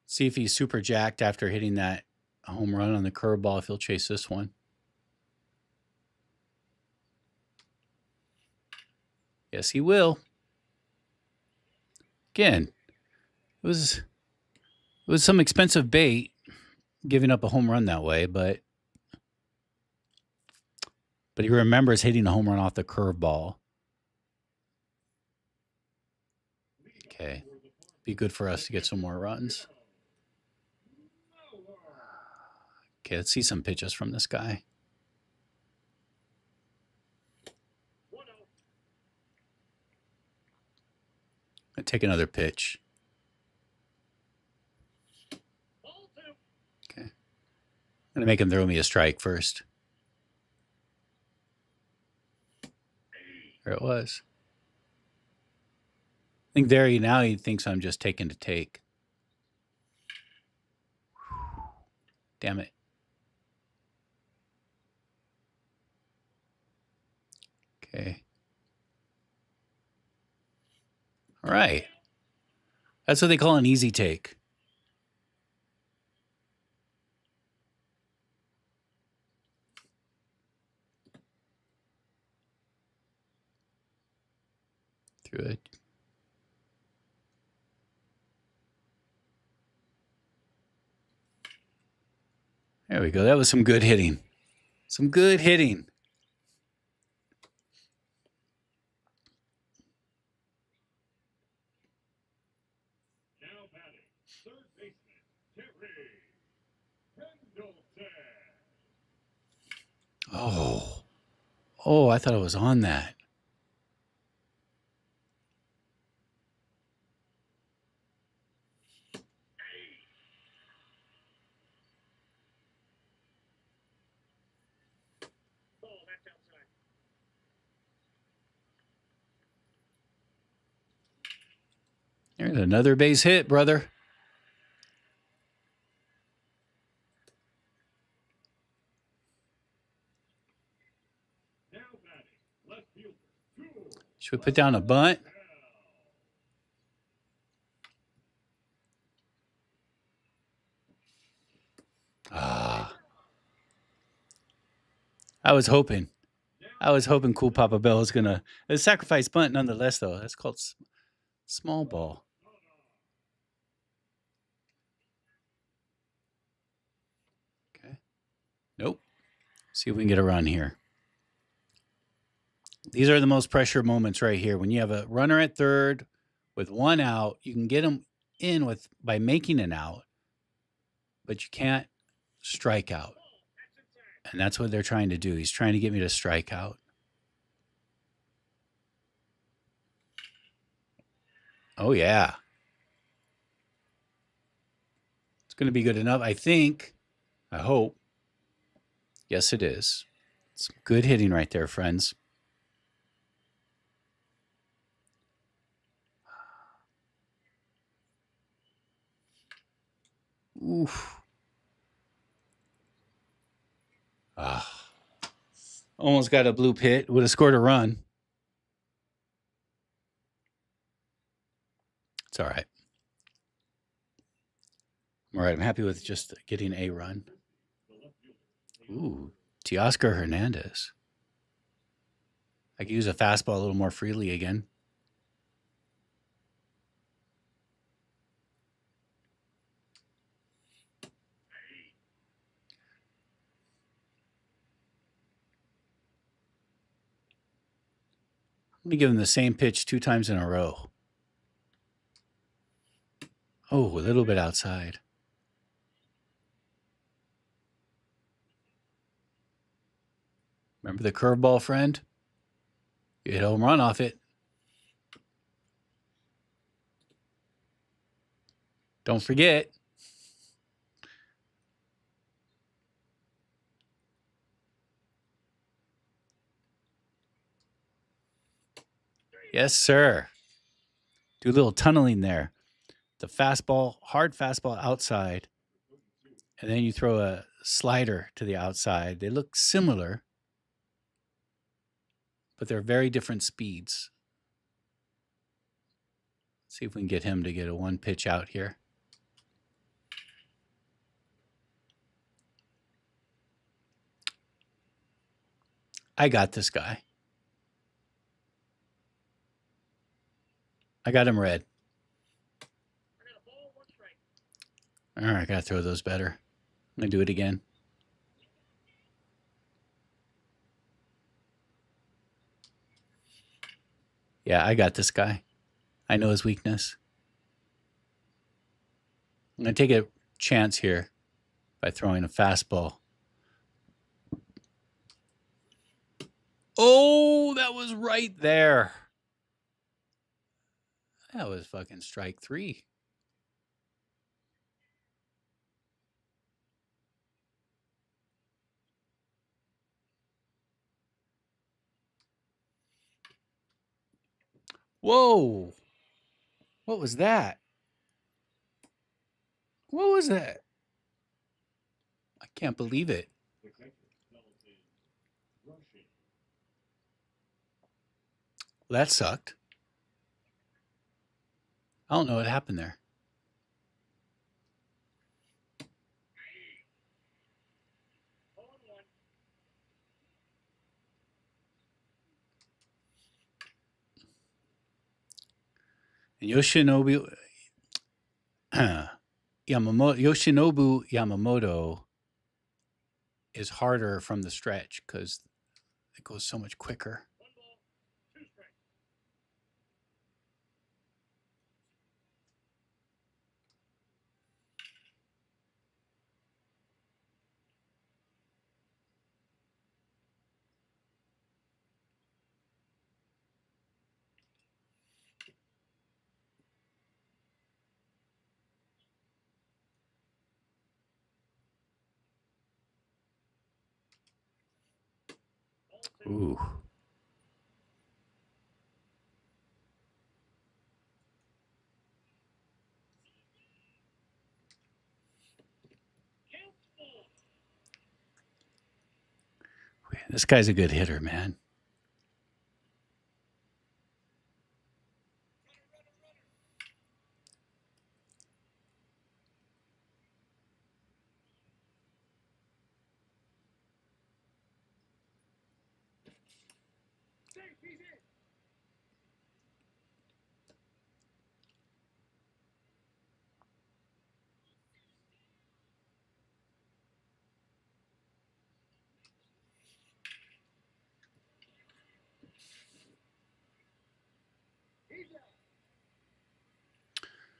See if he's super jacked after hitting that home run on the curveball, if he'll chase this one. Yes, he will. Again, it was some expensive bait giving up a home run that way, but he remembers hitting a home run off the curveball. Okay. Be good for us to get some more runs. Okay, let's see some pitches from this guy. I'll take another pitch. Okay. I'm going to make him throw me a strike first. There it was. I think now he thinks I'm just taking to take. Damn it. Okay. All right. That's what they call an easy take. Through it. There we go. That was some good hitting. Some good hitting. Oh, I thought I was on that. There's another base hit, brother. Should we put down a bunt? I was hoping Cool Papa Bell was going to... A sacrifice bunt nonetheless, though. That's called small ball. Okay. Nope. See if we can get a run here. These are the most pressure moments right here. When you have a runner at third with one out, you can get them in by making an out, but you can't strikeout. And that's what they're trying to do. He's trying to get me to strike out. Oh, yeah. It's going to be good enough, I think. I hope. Yes, it is. It's good hitting right there, friends. Oof. Ah. Almost got a blue pit. Would have scored a run. It's all right. I'm all right. I'm happy with just getting a run. Ooh, Teoscar Hernandez. I could use a fastball a little more freely again. I'm going to give him the same pitch 2 times in a row. Oh, a little bit outside. Remember the curveball, friend? You hit a home run off it. Don't forget. Yes, sir. Do a little tunneling there. The fastball, hard fastball outside, and then you throw a slider to the outside. They look similar, but they're very different speeds. Let's see if we can get him to get a 1 pitch out here. I got this guy. I got him red. All right, I got to throw those better. I'm going to do it again. Yeah, I got this guy. I know his weakness. I'm going to take a chance here by throwing a fastball. Oh, that was right there. That was fucking strike 3. Whoa. What was that? What was that? I can't believe it. Well, that sucked. I don't know what happened there. And Yoshinobu Yamamoto is harder from the stretch because it goes so much quicker. Ooh. This guy's a good hitter, man.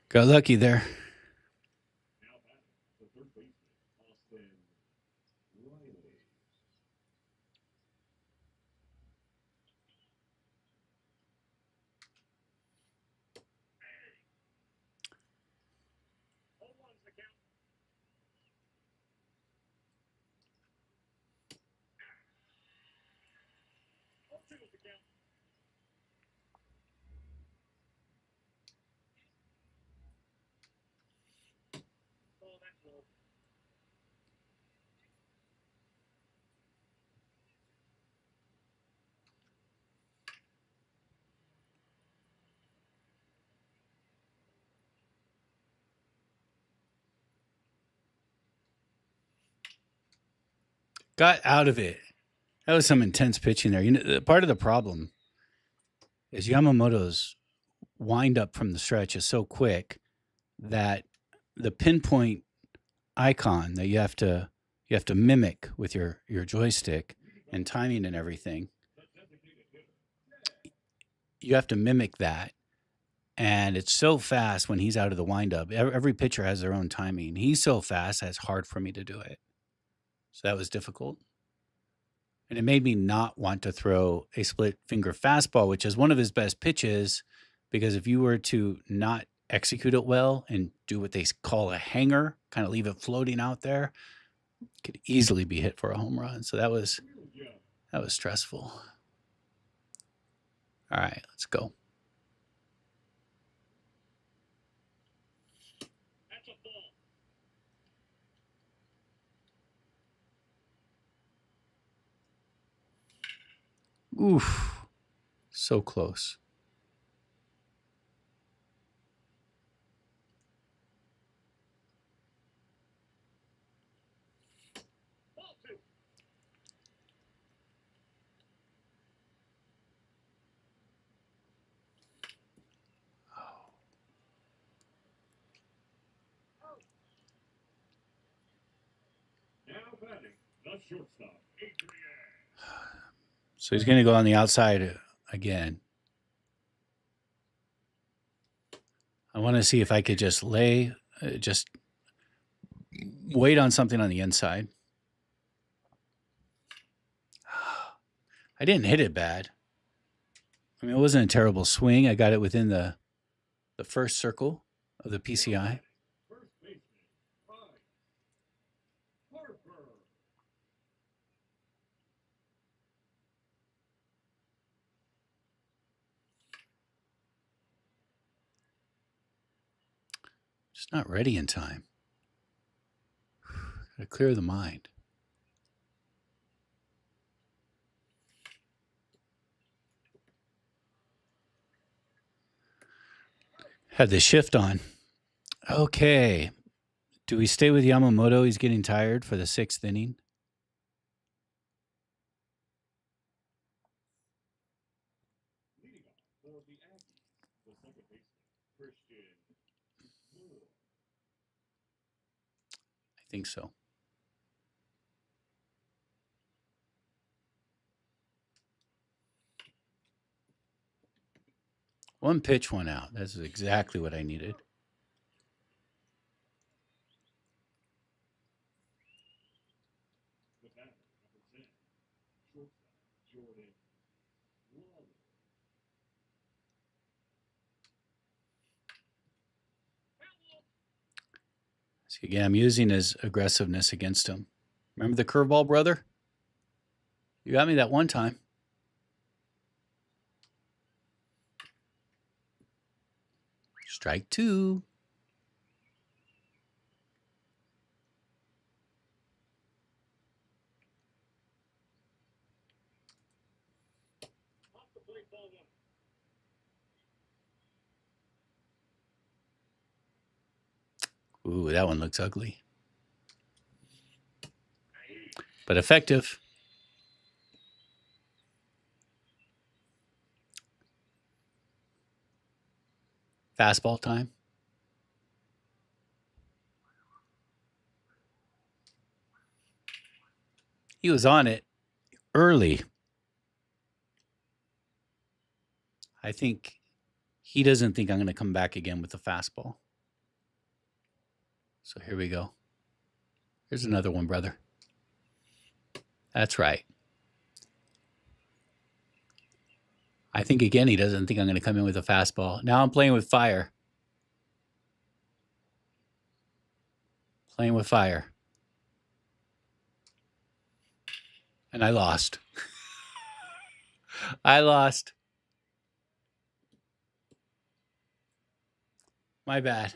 Got lucky there. Got out of it. That was some intense pitching there. You know, part of the problem is Yamamoto's wind up from the stretch is so quick that the pinpoint icon that you have to mimic with your joystick and timing and everything, you have to mimic that. And it's so fast when he's out of the windup. Every pitcher has their own timing. He's so fast, that's hard for me to do it. So that was difficult. And it made me not want to throw a split finger fastball, which is one of his best pitches, because if you were to not execute it well and do what they call a hanger, kind of leave it floating out there, it could easily be hit for a home run. So that was stressful. All right, let's go. Oof, so close. So he's going to go on the outside again. I want to see if I could just just wait on something on the inside. I didn't hit it bad. I mean, it wasn't a terrible swing. I got it within the first circle of the PCI. Just not ready in time. Gotta clear the mind. Had the shift on. Okay. Do we stay with Yamamoto? He's getting tired for the sixth inning. I think so. One pitch, one out. That's exactly what I needed. See, again, I'm using his aggressiveness against him. Remember the curveball, brother? You got me that one time. Strike two. Ooh, that one looks ugly. But effective. Fastball time. He was on it early. I think he doesn't think I'm going to come back again with the fastball. So here we go. Here's another one, brother. That's right. I think again he doesn't think I'm going to come in with a fastball. Now I'm playing with fire. Playing with fire. And I lost. I lost. My bad.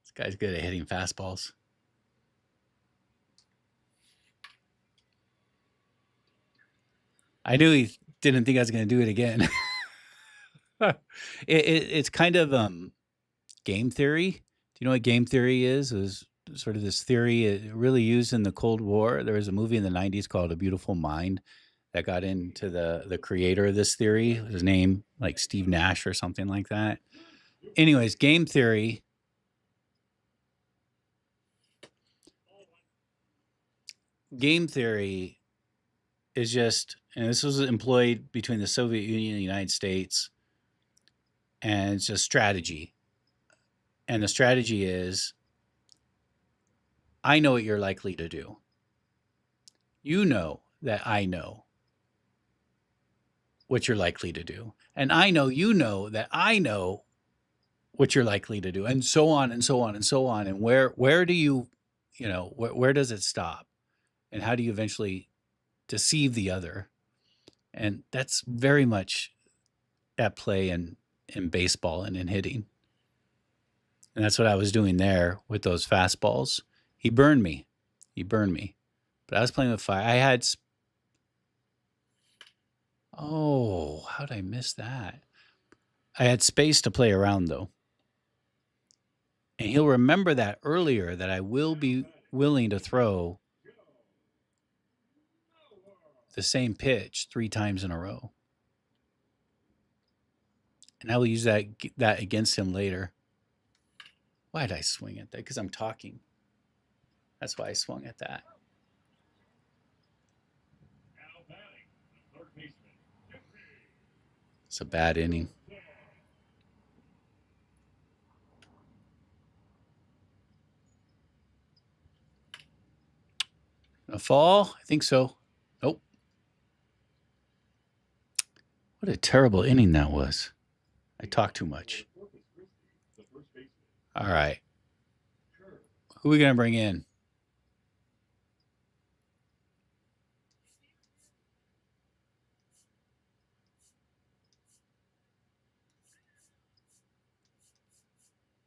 This guy's good at hitting fastballs. I knew he didn't think I was going to do it again. It's kind of game theory. Do you know what game theory is? It was sort of this theory really used in the Cold War. There was a movie in the 90s called A Beautiful Mind that got into the creator of this theory. His name, like Steve Nash or something like that. Anyways, game theory. Game theory is just, and this was employed between the Soviet Union and the United States, and it's just strategy. And the strategy is, I know what you're likely to do. You know that I know what you're likely to do. And I know you know that I know what you're likely to do, and so on and so on and so on. And where do you, where does it stop? And how do you eventually deceive the other? And that's very much at play in baseball and in hitting. And that's what I was doing there with those fastballs. He burned me. But I was playing with fire. I had. Oh, how did I miss that? I had space to play around though. And he'll remember that earlier that I will be willing to throw the same pitch 3 times in a row. And I will use that against him later. Why did I swing at that? Because I'm talking. That's why I swung at that. It's a bad inning. A fall? I think so. Nope. What a terrible inning that was. I talked too much. All right. Who are we going to bring in?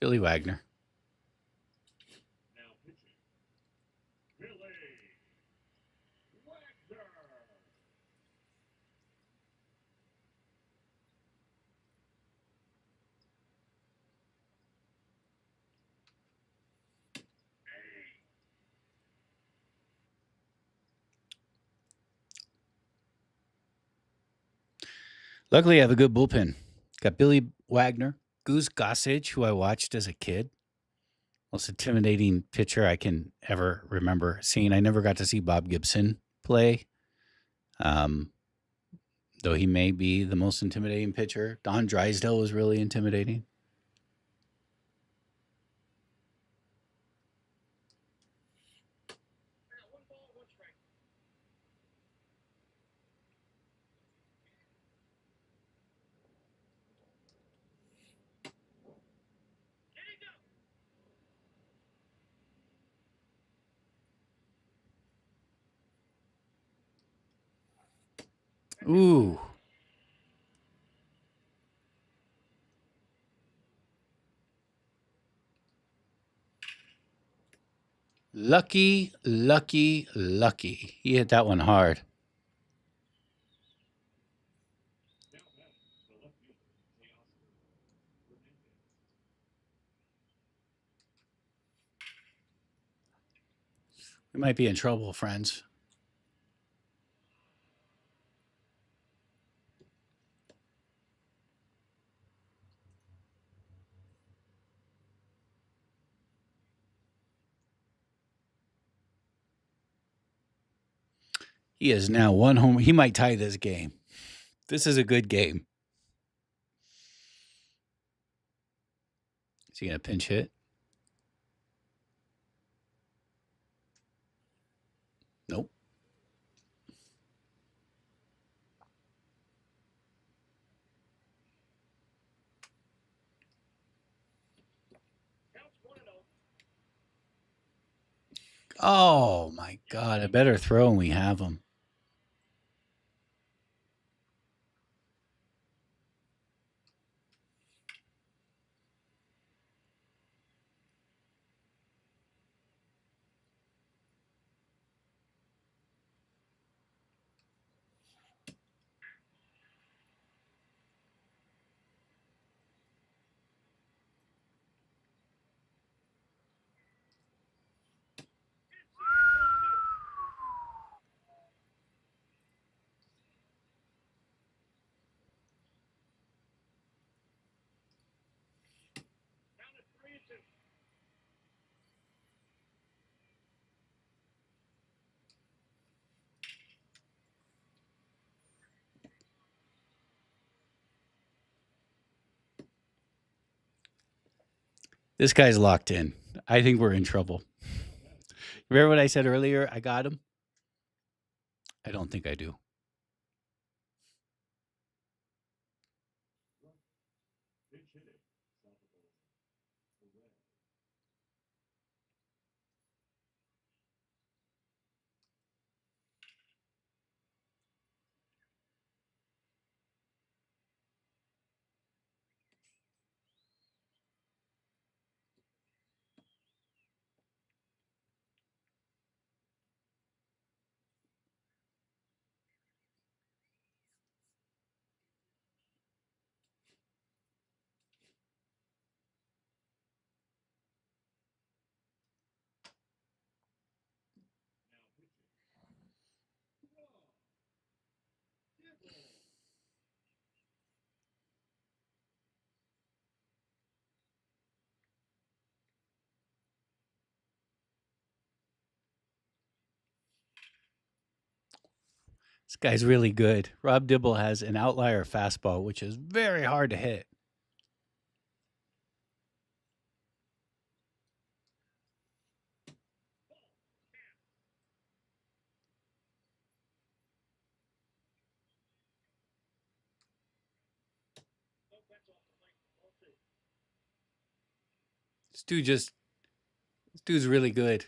Billy Wagner. Luckily, I have a good bullpen. Got Billy Wagner, Goose Gossage, who I watched as a kid. Most intimidating pitcher I can ever remember seeing. I never got to see Bob Gibson play, though he may be the most intimidating pitcher. Don Drysdale was really intimidating. Ooh. Lucky, lucky, lucky. He hit that one hard. We might be in trouble, friends. He is now one home. He might tie this game. This is a good game. Is he going to pinch hit? Nope. Oh my God! A better throw when we have him. This guy's locked in. I think we're in trouble. Remember what I said earlier? I got him. I don't think I do. This guy's really good. Rob Dibble has an outlier fastball, which is very hard to hit. This dude's really good.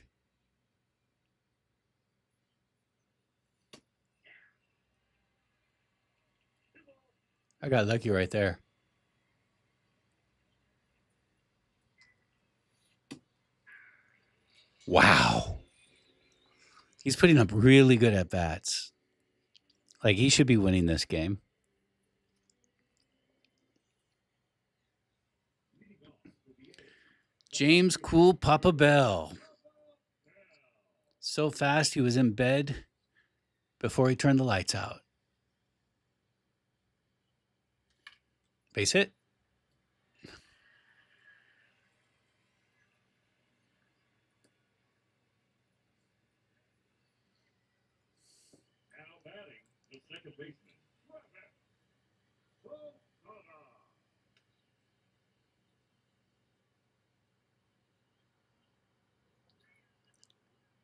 I got lucky right there. Wow. He's putting up really good at bats. Like he should be winning this game. James Cool Papa Bell. So fast he was in bed before he turned the lights out. Base hit.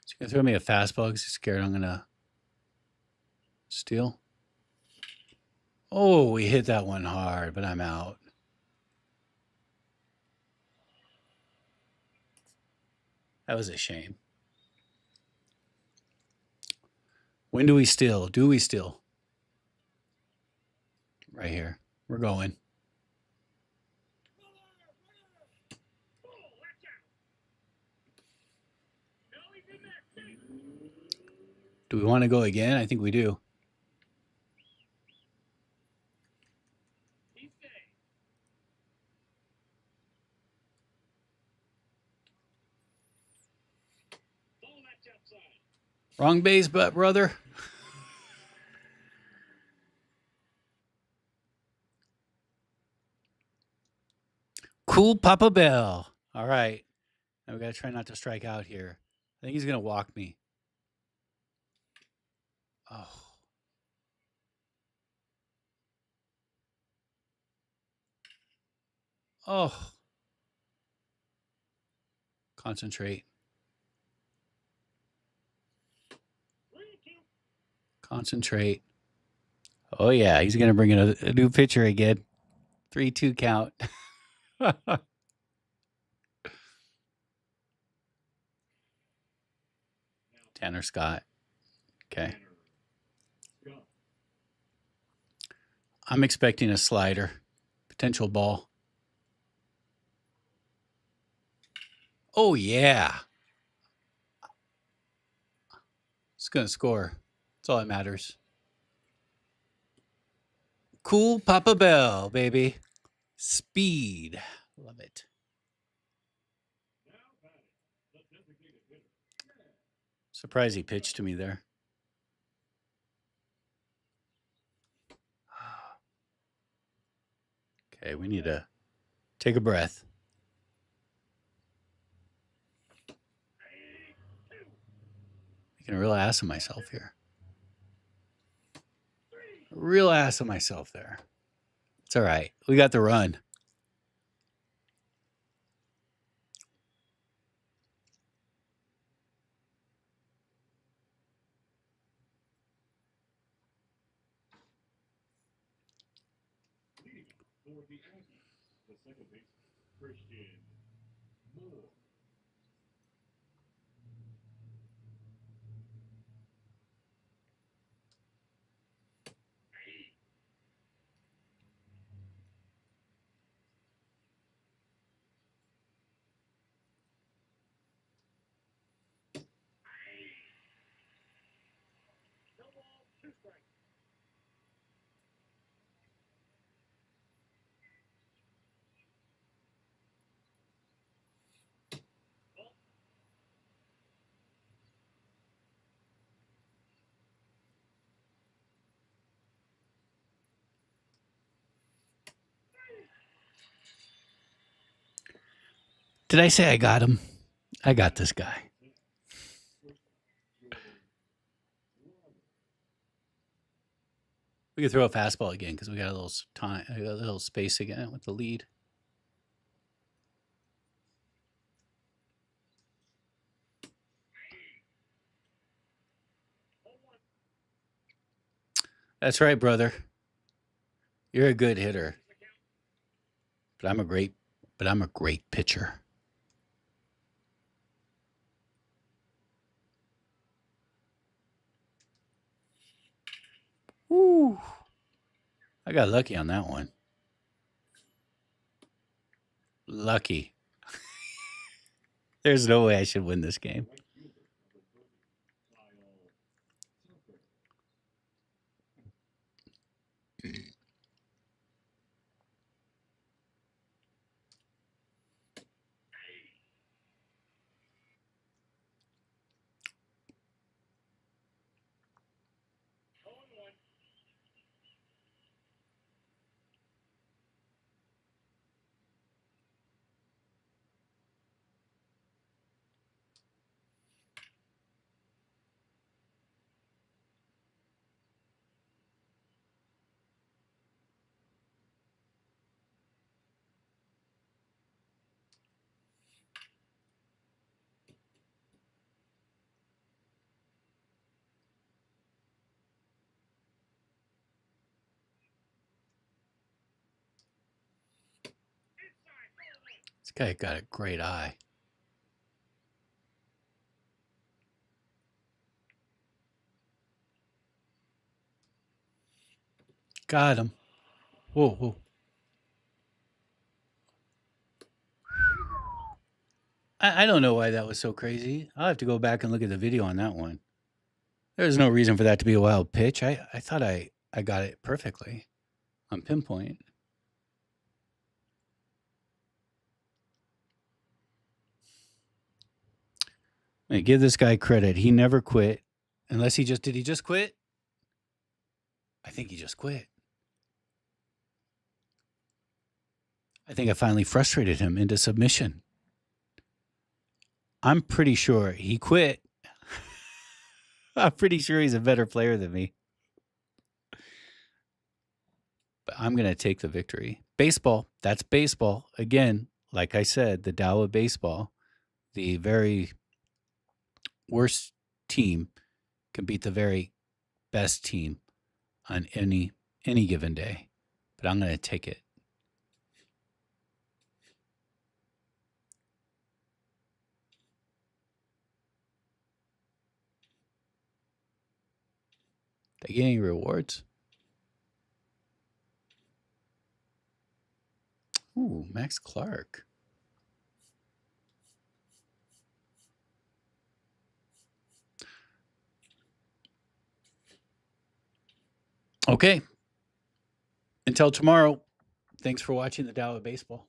He's going to throw me a fastball because he's scared I'm going to steal. Oh, we hit that one hard, but I'm out. That was a shame. When do we steal? Do we steal? Right here. We're going. Do we want to go again? I think we do. Wrong base, but brother. Cool Papa Bell. All right. Now we got to try not to strike out here. I think he's going to walk me. Oh. Oh. Concentrate. Concentrate. Oh, yeah. He's going to bring in a new pitcher again. 3-2 count. Tanner Scott. Okay. I'm expecting a slider. Potential ball. Oh, yeah. It's going to score. That's all that matters. Cool Papa Bell, baby. Speed. Love it. Surprised he pitched to me there. Okay, we need to take a breath. Making a real ass of myself here. Real ass of myself there. It's all right. We got the run. Did I say I got him? I got this guy. We could throw a fastball again because we got a little time, a little space again with the lead. That's right, brother. You're a good hitter, but I'm a great pitcher. Woo! I got lucky on that one. Lucky. There's no way I should win this game. This guy got a great eye. Got him. Whoa, whoa. I don't know why that was so crazy. I'll have to go back and look at the video on that one. There's no reason for that to be a wild pitch. I thought I got it perfectly on pinpoint. I give this guy credit. He never quit. Unless did he just quit? I think he just quit. I think I finally frustrated him into submission. I'm pretty sure he quit. I'm pretty sure he's a better player than me. But I'm going to take the victory. Baseball, that's baseball. Again, like I said, the Tao of baseball. the very worst team can beat the very best team on any given day. But I'm going to take it. They get any rewards? Ooh, Max Clark. Okay. Until tomorrow, thanks for watching the Dow of Baseball.